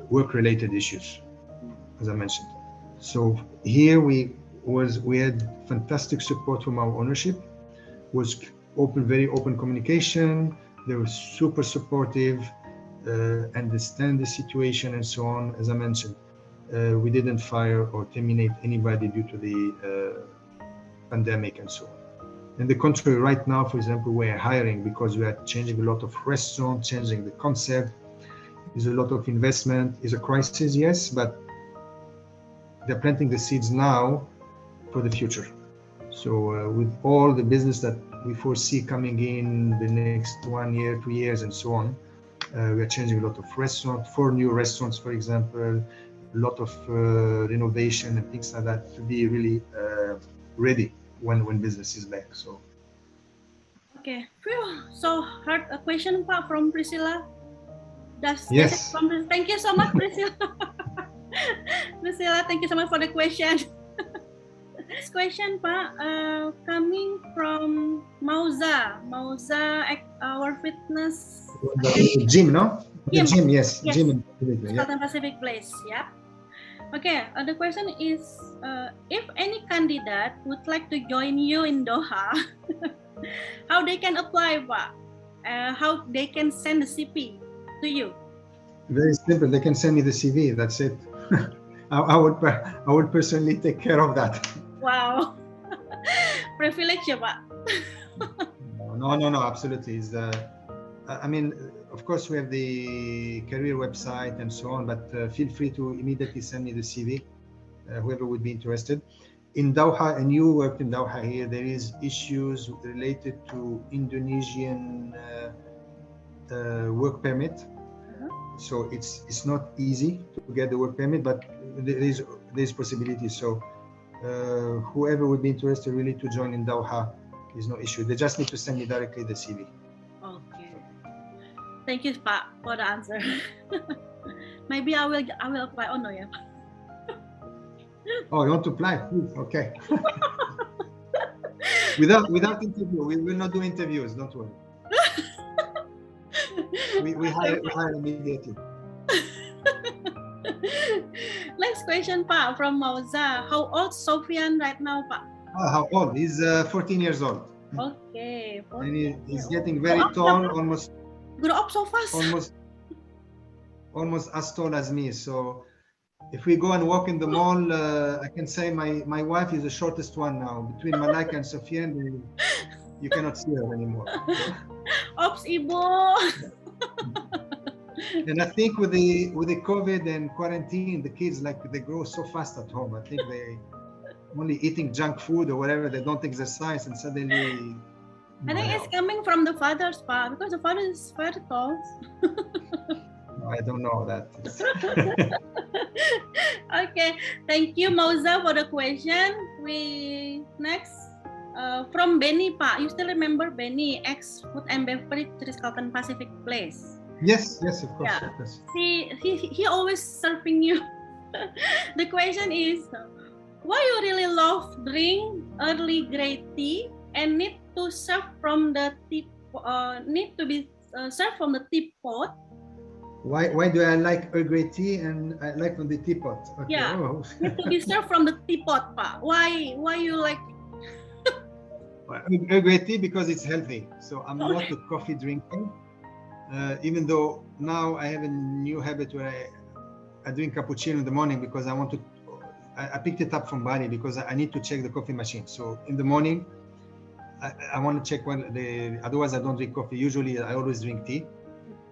work-related issues, as I mentioned. So here we had fantastic support from our ownership. Was very open communication. They were super supportive, understand the situation and so on. As I mentioned, we didn't fire or terminate anybody due to the pandemic and so on. On the contrary, right now, for example, we're hiring because we are changing a lot of restaurants, changing the concept. There's a lot of investment. It's a crisis, yes, but they're planting the seeds now for the future. So with all the business that we foresee coming in the next 1 year, 2 years, and so on, we are changing a lot of restaurants, 4 new restaurants, for example, a lot of renovation and things like that to be really ready when business is back. So. Okay, so heard a question from Priscilla. Yes. Thank you so much, Priscilla. Priscilla, thank you so much for the question. Next question, Pak, coming from Mauza, our fitness gym, no? Gym. The gym, yes. Gym. Southern Pacific Place, yeah. Okay, the question is, if any candidate would like to join you in Doha, how they can apply, Pak? How they can send the CV to you? Very simple. They can send me the CV. That's it. I would personally take care of that. Wow, privilege, ya, Pak? No, absolutely. I mean, of course, we have the career website and so on, but feel free to immediately send me the CV, whoever would be interested. In Doha, and you worked in Doha here, there is issues related to Indonesian work permit. So it's not easy to get the work permit, but there's possibilities. So whoever would be interested really to join in Doha is no issue. They just need to send me directly the CV. Okay. Thank you, Pak, for the answer. Maybe I will apply. Oh no, yeah. Oh, you want to apply? Please. Okay. without interview, we will not do interviews. Don't worry. We hire immediately. Next question, Pak, from Mauza. How old Sophia right now, Pak? How old? He's 14 years old. Okay. And he's getting very tall, almost. Grow up so fast. Almost as tall as me. So if we go and walk in the mall, I can say my wife is the shortest one now between Malaika and Sophia. you cannot see her anymore. Ops, Ibu. And I think with the COVID and quarantine, the kids, like, they grow so fast at home. I think they only eating junk food or whatever. They don't exercise, and suddenly. I think it's coming from the father's part, because the father is very tall. I don't know that. Okay, thank you, Mauza, for the question. We next from Benny, Pak. You still remember Benny, ex food and beverage Ritz-Carlton Pacific Place? Yes, of course. Yeah. Of course. He always serving you. The question is, why you really love drink early grey tea and need to serve from the served from the teapot? Why do I like Earl Grey tea and I like from the teapot? Okay. Yeah, Oh. need to be served from the teapot, Pak. Why you like? Earl Grey tea because it's healthy. So I'm not a coffee drinker. Even though now I have a new habit where I drink cappuccino in the morning because I want to. I picked it up from Bali because I need to check the coffee machine. So in the morning, I want to check otherwise I don't drink coffee. Usually I always drink tea.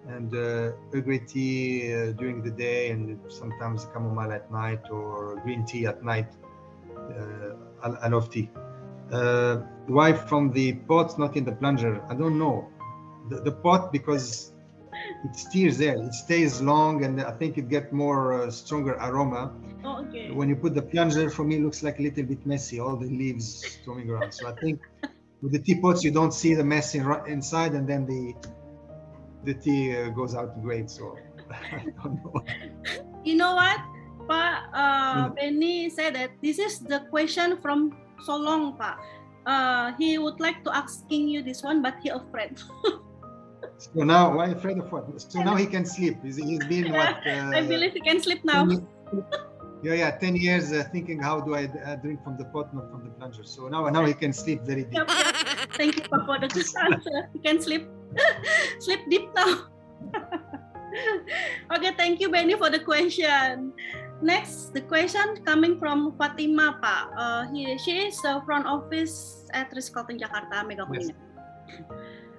And Earl Grey tea during the day, and sometimes chamomile at night or green tea at night. I love tea. Why from the pot, not in the plunger? I don't know. The pot, because it steers there. It stays long, and I think it gets more stronger aroma. Oh, okay. When you put the plunger, for me, it looks like a little bit messy. All the leaves storming around. So I think with the teapots, you don't see the mess inside, and then the tea goes out great. So I don't know. You know what, Pak? Benny said that this is the question from so long, Pak. He would like to asking you this one, but he afraid. So now, why afraid of what? So now he can sleep. He's been what? I believe he can sleep now. 10 years thinking, how do I drink from the pot, not from the plunger? So now he can sleep very deep. Yep. Thank you, Pak, for the good answer. He can sleep deep now. Okay, thank you, Benny, for the question. Next, the question coming from Fatima, Pak. She is front office at Ritz-Carlton Jakarta, Mega Kuningan.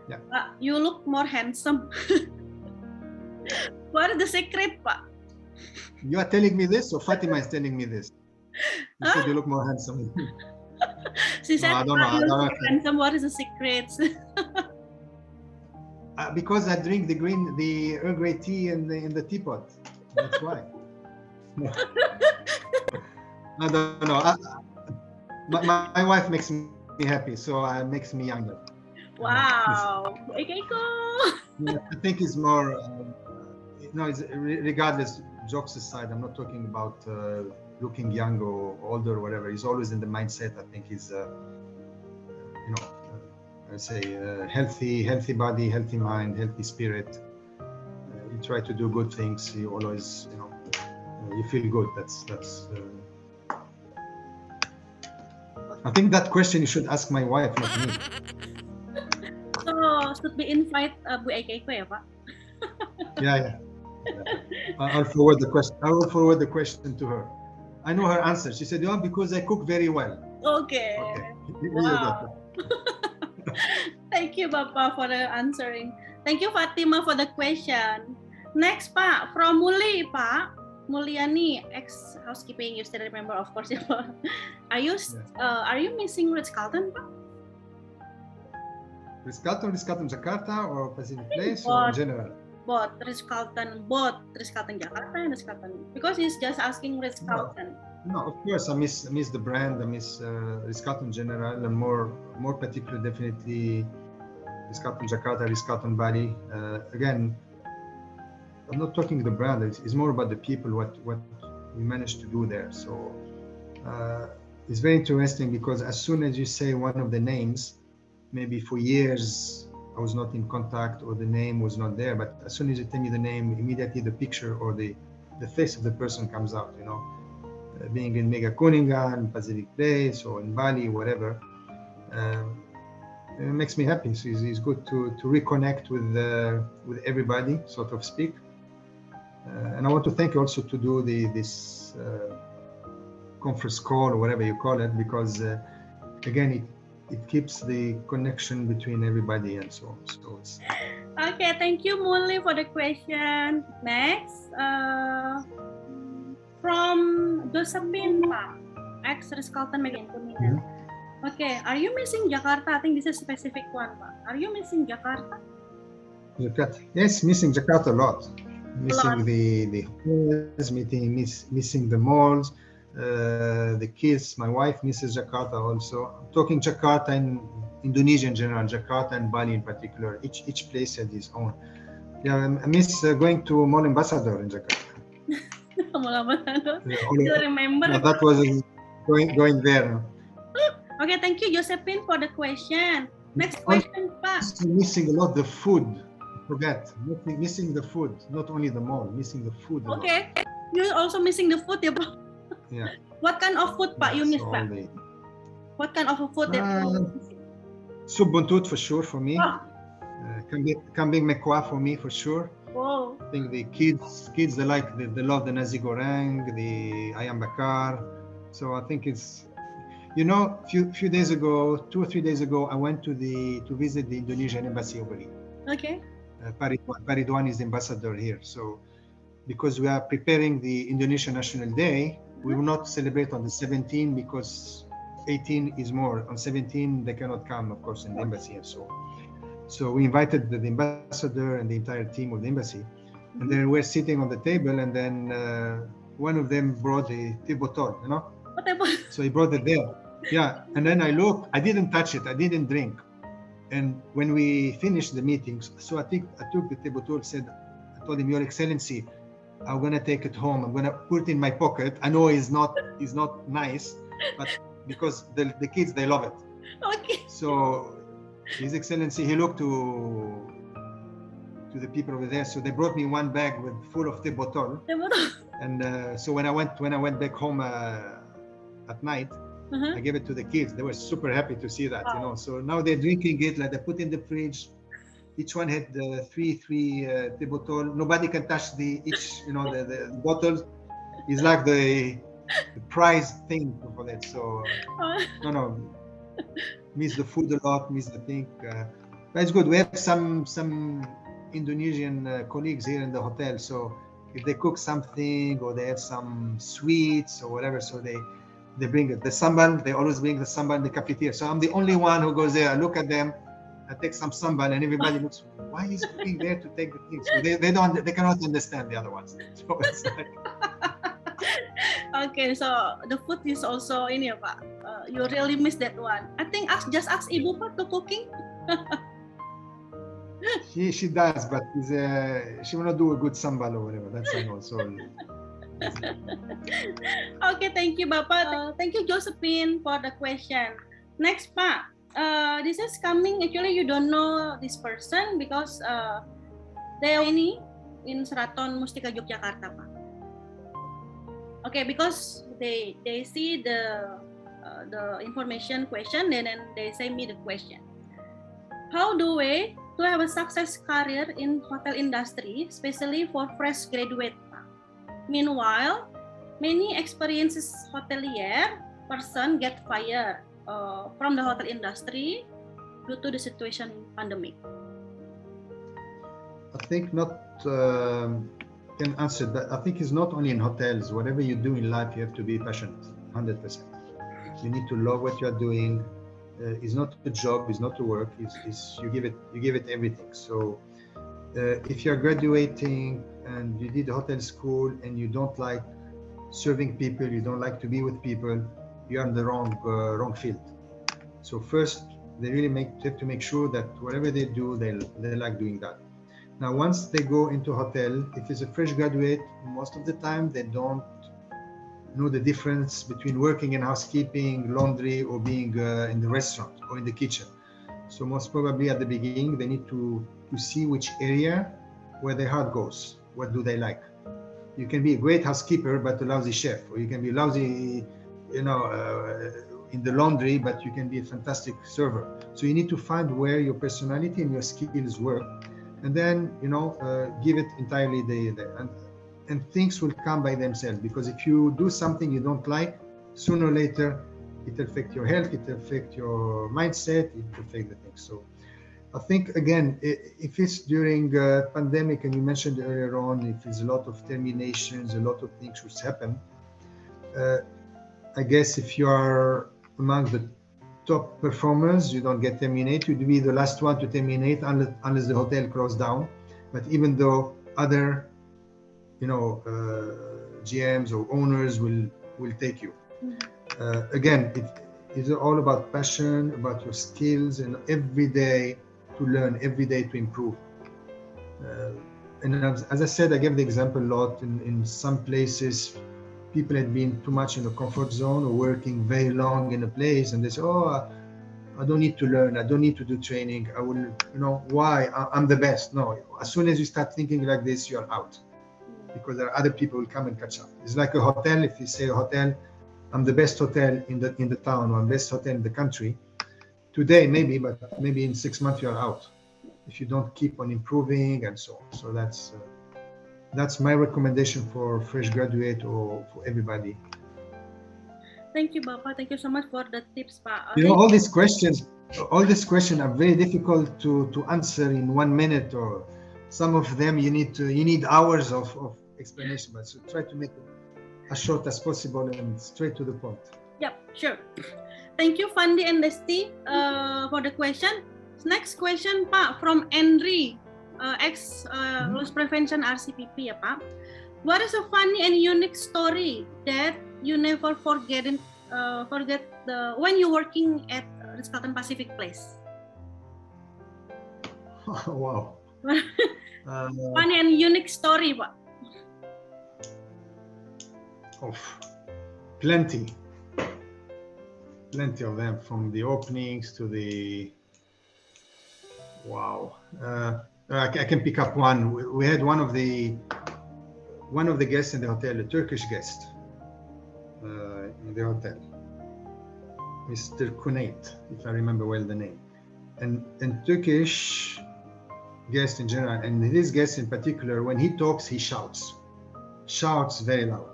Yeah. You look more handsome. What is the secret, Pak? You are telling me this, or Fatima is telling me this? You said you look more handsome. She said, I don't know. You look more handsome. What is the secret? Because I drink the Earl Grey tea in the teapot. That's why. I don't know. My wife makes me happy, so it makes me younger. Wow. Okay, cool. Yeah, I think it's more. It's regardless. Jokes aside, I'm not talking about looking young or older or whatever. He's always in the mindset. I think he's, healthy body, healthy mind, healthy spirit. You try to do good things. You always, you feel good. That's. I think that question you should ask my wife, not me. So should we invite Bu Eko ya, Pak? Yeah. I'll forward the question. I will forward the question to her. I know her answer. She said, because I cook very well. Okay. Wow. Thank you, Bapak, for the answering. Thank you, Fatima, for the question. Next, Pak, from Muli, Pak. Mulyani, ex-housekeeping, you still remember, of course, ya, Pak. Are you missing Ritz-Carlton, Pak? Ritz-Carlton Jakarta, or Pacific Place, or in general? Both Ritz-Carlton Jakarta and Ritz-Carlton, because he's just asking Ritz-Carlton. No, of course I miss the brand. I miss Ritz-Carlton General, and more particularly definitely Ritz-Carlton Jakarta, Ritz-Carlton Bali. Again, I'm not talking the brand. It's more about the people, what we managed to do there. So it's very interesting because as soon as you say one of the names, maybe for years I was not in contact or the name was not there, but as soon as you tell me the name, immediately the picture or the face of the person comes out, being in Mega Kuningan, Pacific Place, or in Bali, whatever. It makes me happy. So it's good to reconnect with everybody, so to speak. And I want to thank you also to do this conference call or whatever you call it, because again, it keeps the connection between everybody and so on. So it's, Okay, thank you, Muli, for the question. Next, from Josephine, ex-Ritz-Carlton Megan Kuningan. Okay, are you missing Jakarta? I think this is a specific one, Pak. Are you missing Jakarta? Jakarta. Yes, missing Jakarta a lot. Missing the hotels, missing the malls, the kids. My wife misses Jakarta also. I'm talking Jakarta and Indonesia in general, Jakarta and Bali in particular. Each place had its own. Yeah, I miss going to Mall Ambassador in Jakarta. Mall Ambassador. You remember? No, that was going there. Okay, thank you, Josephine, for the question. Next question, Pak. Missing a lot the food. Forget missing the food, not only the mall, missing the food. Okay, you're also missing the food, ya, Pak? Yeah. What kind of food, Pak, you miss, Pak? What kind of food that you miss? Soup buntut for sure for me. Oh. Kambing mekwa for me for sure. Oh. I think the kids they love the nasi goreng, the ayam bakar. So I think it's, you know, few days ago, 2 or 3 days ago, I went to visit the Indonesian embassy over here. Okay. Paridwan is the ambassador here. So because we are preparing the Indonesian National Day, we will not celebrate on the 17th because 18 is more. On 17 they cannot come, of course, in the embassy and so on. So we invited the ambassador and the entire team of the embassy, and then we're sitting on the table, and then one of them brought a tea bottle, you know. So he brought it there. Yeah, and then I looked. I didn't touch it. I didn't drink. And when we finished the meetings, so I took the tea bottle. I told him, Your Excellency, I'm gonna take it home. I'm gonna put it in my pocket. I know it's not nice, but because the kids, they love it. Okay. So His Excellency, he looked to the people over there. So they brought me one bag full of tea bottle. And so when I went back home at night, I gave it to the kids. They were super happy to see that, you know. So now they're drinking it, like they put in the fridge. Each one had three tea bottle. Nobody can touch the bottles. It's like the prize thing for that. So no, miss the food a lot, miss the thing. But it's good. We have some Indonesian colleagues here in the hotel. So if they cook something or they have some sweets or whatever, so they bring it. The sambal, they always bring the sambal in the cafeteria. So I'm the only one who goes there. I look at them, I take some sambal, and everybody looks, why is cooking there to take the things? So they cannot understand the other ones. So it's like... Okay, so the food is also in here, Pak. You really miss that one. I think just ask Ibu, Pak, to cooking. She does, but she will not do a good sambal or whatever. That's I know. So. Okay, thank you, Bapak. Thank you, Josephine, for the question. Next, Pak. This is coming. Actually, you don't know this person because they are in Seraton Mustika Yogyakarta, Pak. Okay, because they see the information question, and then they send me the question. How do we to have a success career in hotel industry, especially for fresh graduate? Meanwhile, many experienced hotelier person get fired from the hotel industry due to the situation pandemic. I think not can answer that. I think it's not only in hotels. Whatever you do in life, you have to be passionate, 100%. You need to love what you are doing. It's not a job, it's not a work. It's you give it everything. So if you are graduating and you did a hotel school and you don't like serving people, you don't like to be with people, you are in the wrong field. So first, they really have to make sure that whatever they do, they like doing that. Now, once they go into a hotel, if it's a fresh graduate, most of the time they don't know the difference between working in housekeeping, laundry, or being in the restaurant or in the kitchen. So most probably at the beginning, they need to see which area where their heart goes. What do they like? You can be a great housekeeper, but a lousy chef, or you can be lousy, in the laundry, but you can be a fantastic server. So you need to find where your personality and your skills work, and then, give it entirely and things will come by themselves. Because if you do something you don't like, sooner or later, It affects your health, it affects your mindset, it affects the things. So I think, again, if it's during pandemic, and you mentioned earlier on, if there's a lot of terminations, a lot of things which happen, I guess if you are among the top performers, you don't get terminated. You'd be the last one to terminate unless the hotel closed down. But even though other, GMs or owners will take you. Again, it is all about passion, about your skills, and every day to learn, every day to improve. And as I said, I gave the example a lot. In some places, people had been too much in the comfort zone or working very long in a place, and they say, "Oh, I don't need to learn. I don't need to do training. I will, why? I'm the best." No, as soon as you start thinking like this, you're out, because there are other people who will come and catch up. It's like a hotel. If you say a hotel, I'm the best hotel in the town, or best hotel in the country. Today, maybe, but maybe in 6 months you're out if you don't keep on improving and so on. So that's my recommendation for fresh graduate or for everybody. Thank you, Bapak. Thank you so much for the tips, Pak. All these questions are very difficult to answer in 1 minute, or some of them you need hours of explanation. But so try to make it as short as possible and straight to the point. Yep, sure. Thank you, Fandi and Desti, for the question. Next question, Pak, from Henry, ex-loss prevention RCPP, ya, Pak. What is a funny and unique story that you never forget when you're working at Ritz-Carlton Pacific Place? Wow. Funny and unique story, Pak. Plenty of them, from the openings to the wow. I can pick up one. We had one of the guests in the hotel, a Turkish guest in the hotel, Mr. Kunait, if I remember well the name, and Turkish guest in general, and this guest in particular, when he talks, he shouts very loud.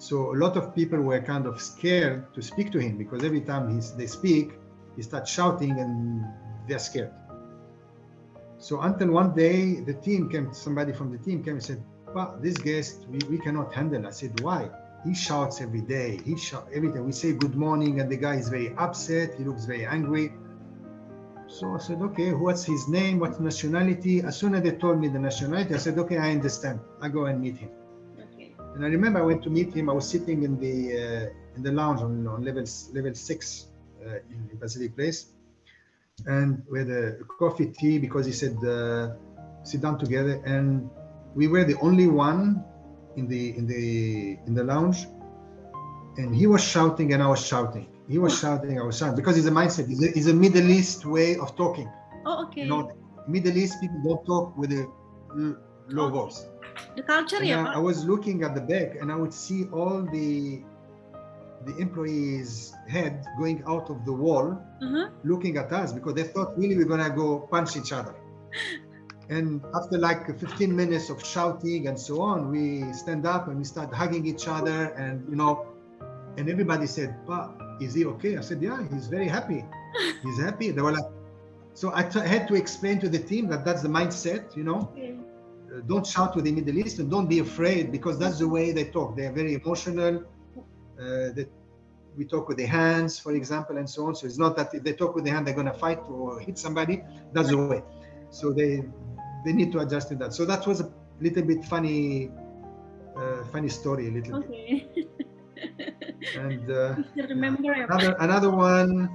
So a lot of people were kind of scared to speak to him, because every time they speak, he starts shouting and they're scared. So until one day, somebody from the team came and said, "But this guest, we cannot handle." I said, "Why?" "He shouts every day. Every time we say good morning, and the guy is very upset. He looks very angry." So I said, "Okay, what's his name? What nationality?" As soon as they told me the nationality, I said, "Okay, I understand. I go and meet him." And I remember I went to meet him. I was sitting in the lounge on level 6 in Pacific Place, and we had a coffee, tea, because he said sit down together. And we were the only one in the lounge, and he was shouting and I was shouting. He was shouting, I was shouting, because it's a mindset. It's a Middle East way of talking. Oh, okay. Middle East people don't talk with a low voice. The culture, and I was looking at the back, and I would see all the employees' head going out of the wall, looking at us, because they thought really we're gonna go punch each other. And after like 15 minutes of shouting and so on, we stand up and we start hugging each other, and and everybody said, "Pa, is he okay?" I said, "Yeah, he's very happy. He's happy." They were like, so I had to explain to the team that's the mindset, Okay. Don't shout with the Middle East, and don't be afraid, because that's the way they talk. They're very emotional. We talk with the hands, for example, and so on. So it's not that if they talk with the hand, they're going to fight or hit somebody. That's the way. So they need to adjust to that. So that was a little bit funny story, a little bit. And remember another one.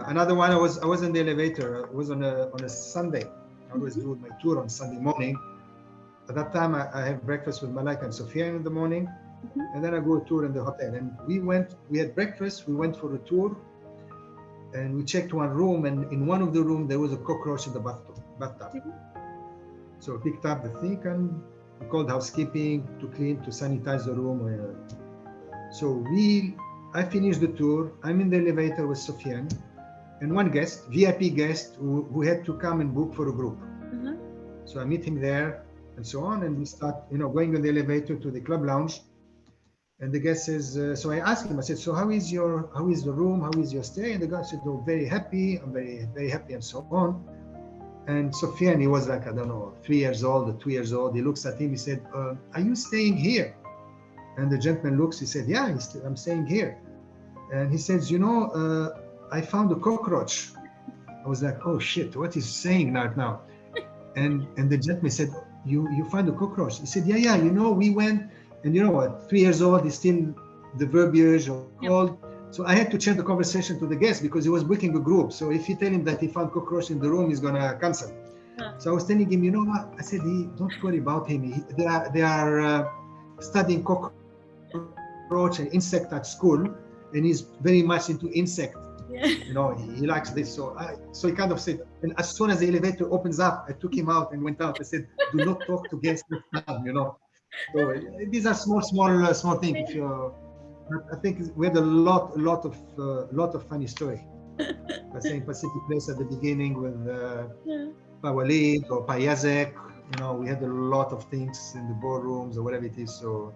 I was in the elevator. It was on a Sunday. I always do my tour on Sunday morning. At that time, I have breakfast with Malika and Sophia in the morning, and then I go tour in the hotel. And we had breakfast, we went for a tour, and we checked one room, and in one of the rooms, there was a cockroach in the bathtub. So we picked up the thing, and we called housekeeping to sanitize the room. So I finished the tour. I'm in the elevator with Sophia, and one guest, VIP guest, who had to come and book for a group. So I meet him there and so on, and we start, going on the elevator to the club lounge. And the guest says, so I asked him, I said, so how is the room? How is your stay? And the guy said, oh, very happy. I'm very, very happy and so on. And Sophia, and he was like, I don't know, 3 years old or 2 years old. He looks at him, he said, are you staying here? And the gentleman looks, he said, yeah, I'm staying here. And he says, I found a cockroach. I was like, oh shit, what is he saying right now? And the gentleman said, you found a cockroach? He said, yeah, we went, and you know what, 3 years old, he's still the verbiage of old. So I had to change the conversation to the guest because he was booking a group. So if you tell him that he found cockroach in the room, he's gonna cancel. So I was telling him, you know what? I said, don't worry about him. They are studying cockroach and insect at school, and he's very much into insect. He likes this. So he kind of said, and as soon as the elevator opens up, I took him out and went out. I said, do not talk to guests. So these are small things. I think we had a lot of funny story. I say in Pacific Place at the beginning with Pawalid or Payazek, we had a lot of things in the boardrooms or whatever it is. So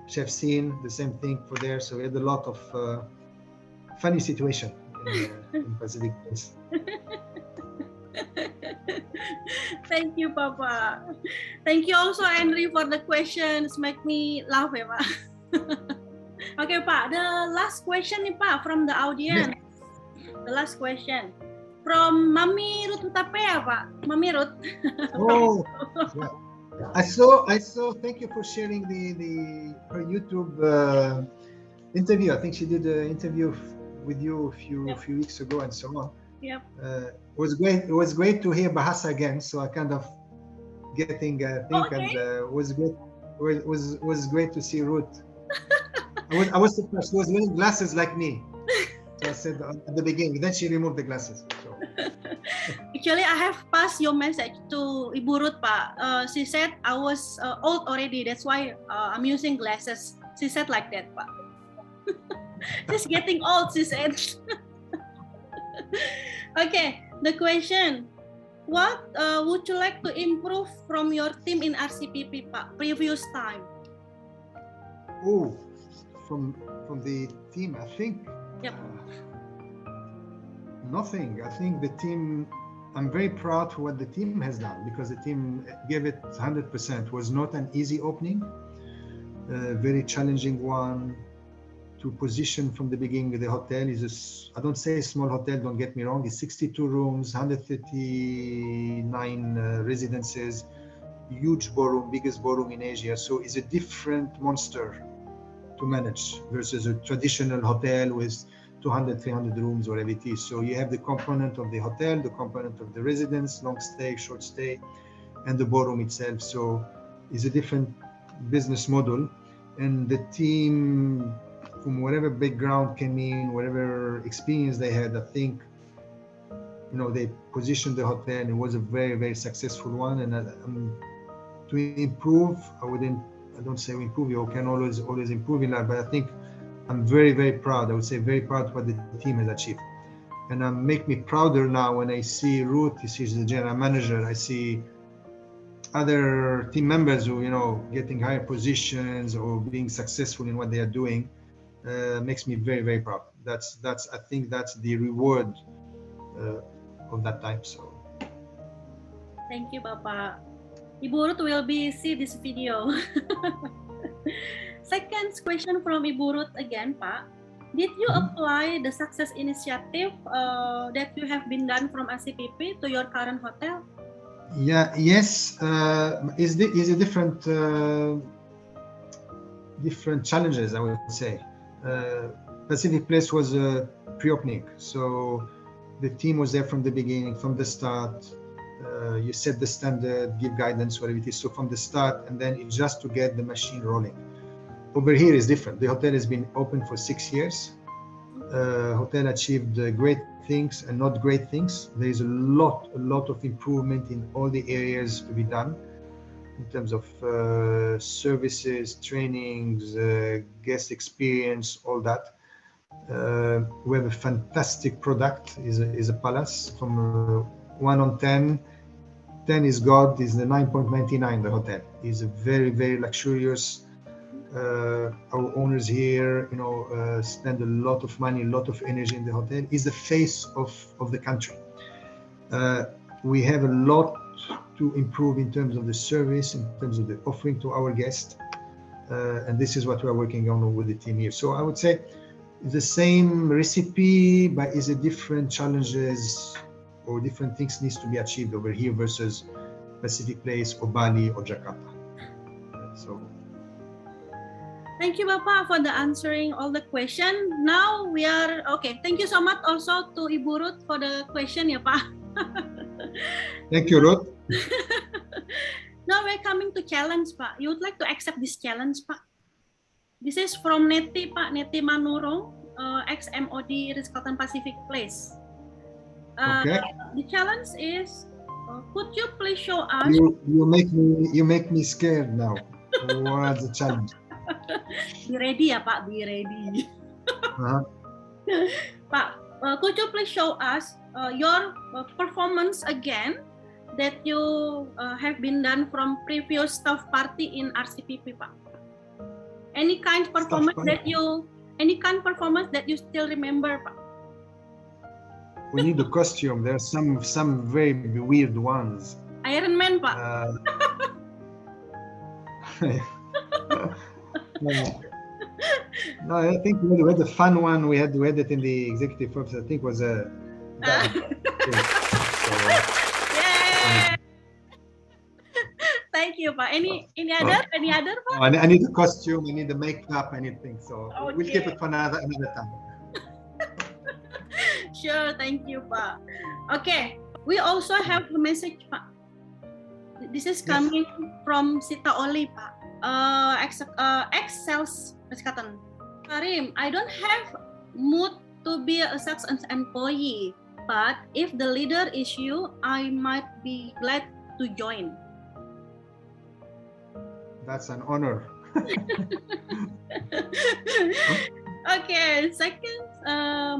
Chef Scene, the same thing for there. So we had a lot of funny situation in Pacific Place. Thank you, Papa. Thank you also, Henry, for the questions. Make me laugh, ya, Pak. Okay, Pak. The last question, nih, Pak, from the audience. The last question from Mami Ruth Hutapea, Pak. Mami Ruth. Oh, yeah. I saw. Thank you for sharing her YouTube interview. I think she did an interview with you a few weeks ago and so on. Yep. It was great to hear Bahasa again. So I kind of getting and it was great. Was great to see Ruth. I was surprised. She was wearing glasses like me. So I said at the beginning. Then she removed the glasses. So. Actually, I have passed your message to Ibu Ruth, Pak. She said I was old already. That's why I'm using glasses. She said like that, Pak. Just getting old, she said. Okay, the question. What would you like to improve from your team in RCPP, Pak, previous time? Oh, from the team, I think nothing. I think the team, I'm very proud for what the team has done because the team gave it 100%. It was not an easy opening, very challenging one. To position from the beginning, the hotel is I don't say a small hotel, don't get me wrong, it's 62 rooms, 139 residences, huge ballroom, biggest ballroom in Asia. So it's a different monster to manage versus a traditional hotel with 200, 300 rooms, whatever it is. So you have the component of the hotel, the component of the residence, long stay, short stay, and the ballroom itself. So it's a different business model. And the team, from whatever background came in, whatever experience they had, I think, they positioned the hotel and it was a very, very successful one. And to improve, I don't say improve, you can always improve in that, but I think I'm very, very proud. I would say very proud of what the team has achieved. And make me prouder now when I see Ruth, she's the general manager, I see other team members who, getting higher positions or being successful in what they are doing. Makes me very, very proud. That's I think that's the reward of that time. So thank you, Papa. Ibu Ruth will see this video. Second question from Ibu Ruth again, Pak. Did you apply the success initiative that you have been done from RCPP to your current hotel? Yes. Is a different challenges, I would say. Pacific Place was a pre-opening, so the team was there from the beginning, from the start. You set the standard, give guidance, whatever it is. So from the start, and then it's just to get the machine rolling. Over here is different. The hotel has been open for 6 years. Hotel achieved great things and not great things. There is a lot of improvement in all the areas to be done. In terms of services, trainings, guest experience, all that. We have a fantastic product. Is a palace from 1 on 10. 10 is God. Is the 9.99. The hotel is a very, very luxurious Our owners here, spend a lot of money, a lot of energy in the hotel. Is the face of the country. We have a lot to improve in terms of the service, in terms of the offering to our guests, and this is what we are working on with the team here. So I would say the same recipe, but is a different challenges or different things needs to be achieved over here versus Pacific Place or Bali or Jakarta. So. Thank you, Bapak, for the answering all the question. Now we are okay. Thank you so much also to Ibu Ruth for the question, ya Pak. Thank you, Ruth. Now we're coming to challenge, Pak. You would like to accept this challenge, Pak? This is from Neti, Pak. Neti Manurung, ex-MOD Ritz-Carlton Pacific Place. Okay. The challenge is, could you please show us? You make me scared now. What's the challenge? Be ready ya Pak, be ready. Pak, could you please show us your performance again that you have been done from previous staff party in RCPP, Pak? Any kind of performance that you still remember, Pak? We need the costume. There are some very weird ones. Iron Man, Pak. No, I think we had the fun one. We had it in the executive office. I think was a. Yeah. Thank you, Pak. Any other, Pak? Oh, I need the costume. I need the makeup. I need things. So okay. We'll keep it for another time. Sure, thank you, Pak. Okay, we also have a message, Pak. This is coming from Sita Oli, Pak. Ex-sales Ritz-Carlton. Karim, I don't have mood to be a sales employee, but if the leader is you, I might be glad to join. That's an honor. Okay, second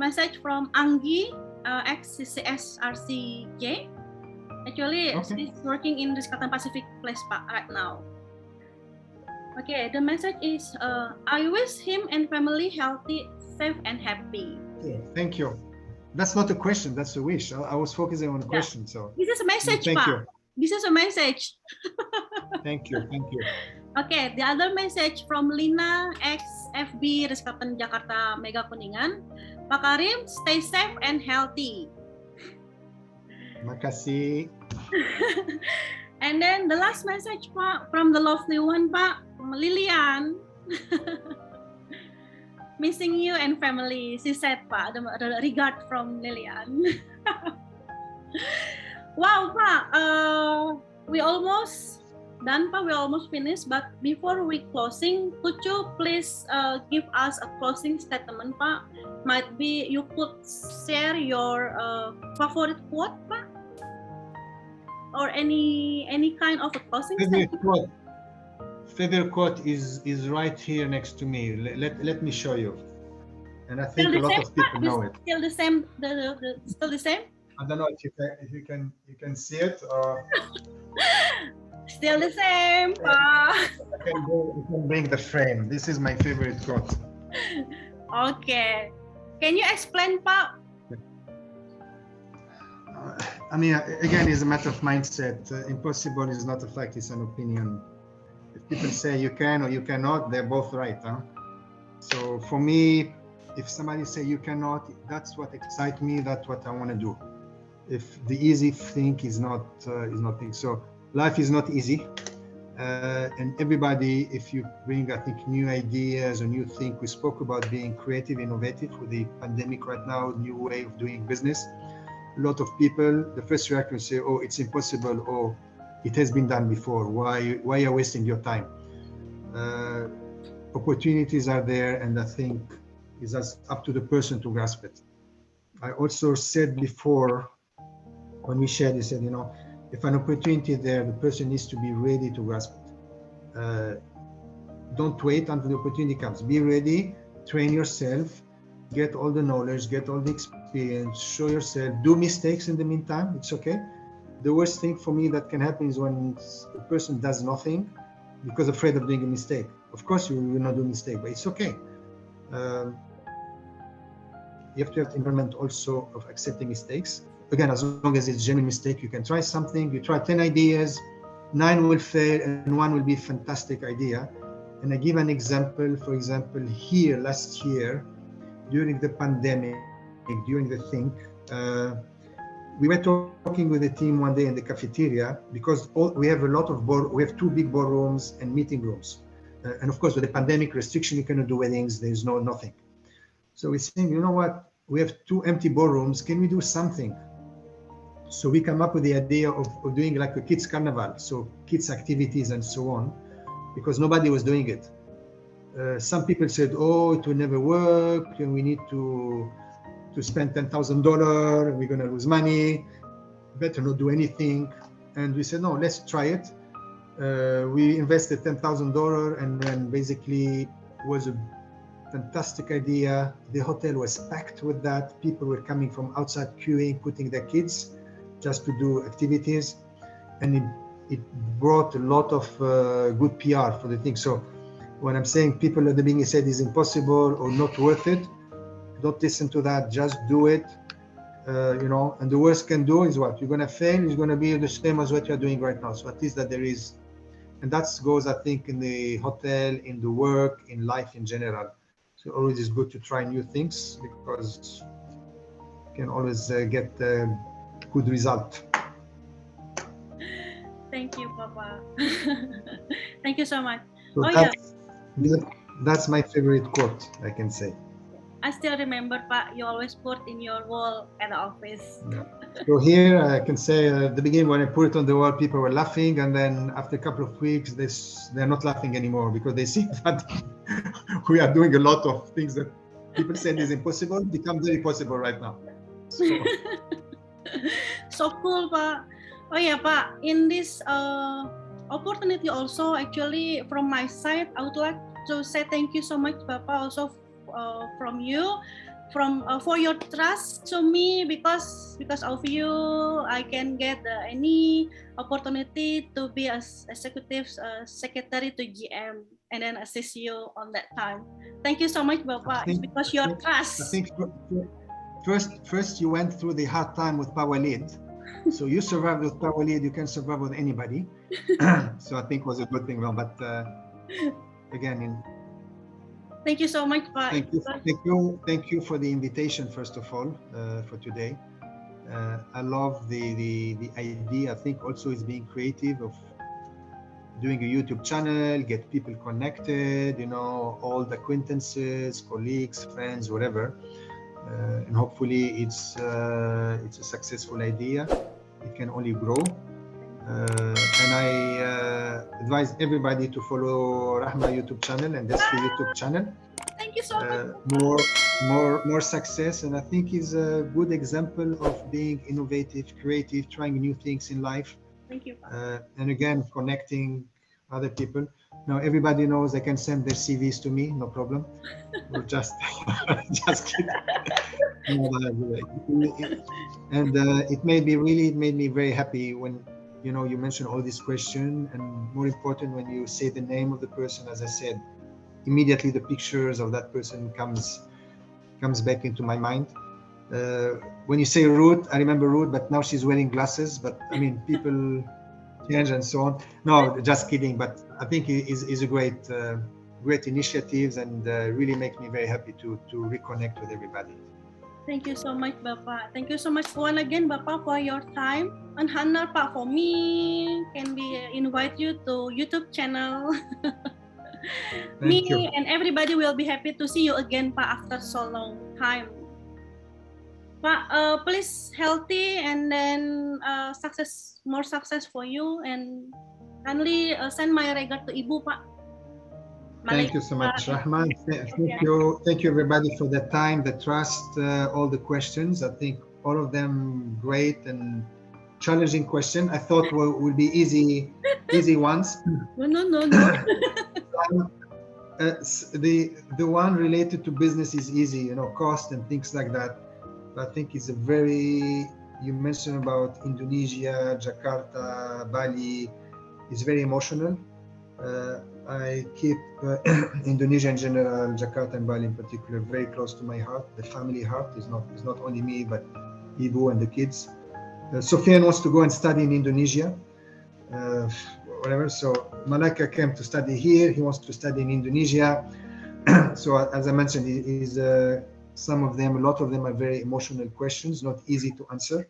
message from Anggi, ex-CCSRCJ. Actually, she's working in Ritz-Carlton Pacific Place, Pak, right now. Okay, the message is, I wish him and family healthy, safe, and happy. Okay, thank you. That's not a question, that's a wish. I was focusing on a question, so. This is a message, thank Pak. You. This is a message. Thank you. Okay, the other message from Lina, ex-FB Ritz-Carlton Jakarta Mega Kuningan. Pak Karim, stay safe and healthy. Makasih. And then the last message, Pak, from the lovely one, Pak, Lilian. Missing you and family, she said, Pak, the regard from Lilian. Wow, Pak, we almost done, Pak, we almost finished, but before we closing, could you please give us a closing statement, Pak? Might be you could share your favorite quote, Pak? Or any kind of a closing statement? Favorite quote is right here next to me. Let me show you. And I think a lot of people know it. Still the same. Still the same. I don't know if you can see it or. Still the same. I can bring the frame. This is my favorite quote. Okay. Can you explain, Pak? I mean, again, it's a matter of mindset. Impossible is not a fact; it's an opinion. If people say you can or you cannot, they're both right. Huh? So for me, if somebody say you cannot, that's what excites me. That's what I want to do. If the easy thing is not thing. So life is not easy, and everybody, if you bring, I think, new ideas or new thing. We spoke about being creative, innovative with the pandemic right now, new way of doing business. A lot of people, the first reaction say, "Oh, it's impossible," or "It has been done before. Why are you wasting your time?" Opportunities are there, and I think it's up to the person to grasp it. I also said before, when we shared, he said, if an opportunity is there, the person needs to be ready to grasp it. Don't wait until the opportunity comes. Be ready, train yourself, get all the knowledge, get all the experience, show yourself, do mistakes in the meantime, it's okay. The worst thing for me that can happen is when the person does nothing because afraid of doing a mistake. Of course, you will not do mistake, but it's okay. You have to have the environment also of accepting mistakes. Again, as long as it's genuine mistake, you can try something. You try 10 ideas, 9 will fail, and 1 will be fantastic idea. And I give an example. For example, here last year, during the pandemic, during the thing, we were talking with the team one day in the cafeteria because we have a lot of we have 2 big ballrooms and meeting rooms, and of course with the pandemic restriction, you cannot do weddings. There's nothing. So we're saying, you know what? We have 2 empty ballrooms. Can we do something? So we come up with the idea of doing like a kids carnival, so kids activities and so on, because nobody was doing it. Some people said, "Oh, it will never work, and we need to spend $10,000. We're gonna lose money. Better not do anything." And we said, "No, let's try it." We invested $10,000, and then basically was a fantastic idea. The hotel was packed with that. People were coming from outside queuing, putting their kids just to do activities, and it brought a lot of good PR for the thing. So when I'm saying people at the beginning said it's impossible or not worth it, don't listen to that. Just do it, you know. And the worst can do is what? You're gonna fail. It's gonna be the same as what you're doing right now. So at least that there is, and that goes, I think, in the hotel, in the work, in life in general. So always it's good to try new things because you can always get good result. Thank you, Papa. Thank you so much. So that's my favorite quote, I can say. I still remember, Pak, you always put in your wall at the office. Yeah. So here I can say at the beginning when I put it on the wall, people were laughing, and then after a couple of weeks, they're not laughing anymore because they see that we are doing a lot of things that people said is impossible, become very possible right now. So cool, Pak. Oh yeah, Pak, in this opportunity also, actually, from my side, I would like to say thank you so much, Papa, also from you, for your trust to me, because of you, I can get any opportunity to be as executive secretary to GM and then assist you on that time. Thank you so much, Papa. It's because your trust. I think first you went through the hard time with Power Lead. So you survived with Power Lead, you can survive with anybody. So I think it was a good thing. Well, but again, thank you so much, Pa. Thank you for the invitation, first of all, for today. I love the idea. I think also is being creative of doing a YouTube channel, get people connected, you know, old acquaintances, colleagues, friends, whatever. And hopefully it's a successful idea. It can only grow. And I advise everybody to follow Rahma YouTube channel and Desfi YouTube channel. Thank you so much. More success, and I think is a good example of being innovative, creative, trying new things in life. Thank you. And again, connecting other people. Now everybody knows they can send their CVs to me, no problem. Or just kidding. And it made me very happy when you mentioned all these questions, and more important when you say the name of the person. As I said, immediately the pictures of that person comes back into my mind. When you say Ruth, I remember Ruth, but now she's wearing glasses. But I mean, people change and so on. No, just kidding. But I think it is a great initiatives, and really makes me very happy to reconnect with everybody. Thank you so much, Bapak. Thank you so much once again, Bapak, for your time. And honor, Pak, for me, can we invite you to YouTube channel. Me and everybody will be happy to see you again, Pak, after so long time. Pak, please healthy and then more success for you, and kindly send my regard to Ibu, Pak. Thank you so much, Rahman. Thank you everybody for the time, the trust, all the questions. I think all of them great and challenging question. I thought would be easy ones. No. The one related to business is easy, cost and things like that. But I think it's you mentioned about Indonesia, Jakarta, Bali, it's very emotional. I keep Indonesia in general, Jakarta and Bali in particular, very close to my heart. The family heart is not only me, but Ibu and the kids. Sophia wants to go and study in Indonesia, whatever. So Malaka came to study here. He wants to study in Indonesia. So as I mentioned, a lot of them are very emotional questions, not easy to answer.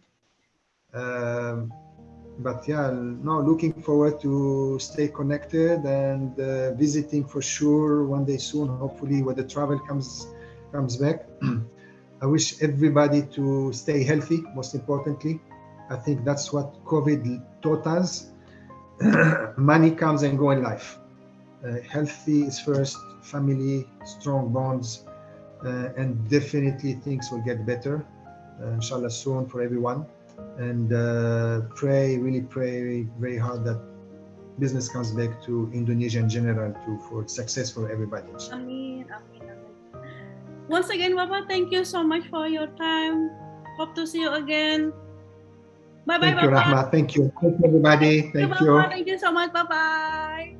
But yeah, no, looking forward to stay connected and visiting for sure one day soon, hopefully when the travel comes back. I wish everybody to stay healthy, most importantly. I think that's what COVID taught us. Money comes and go in life. Healthy is first, family, strong bonds, and definitely things will get better, inshallah soon for everyone. And really pray very hard that business comes back to Indonesia in general for success for everybody. Amin, amin, amin. Once again, Bapak, thank you so much for your time. Hope to see you again. Bye-bye, Thank you, Bapak. Rahma. Thank you. Thank you, everybody. Thank you. Thank you so much. Bye-bye.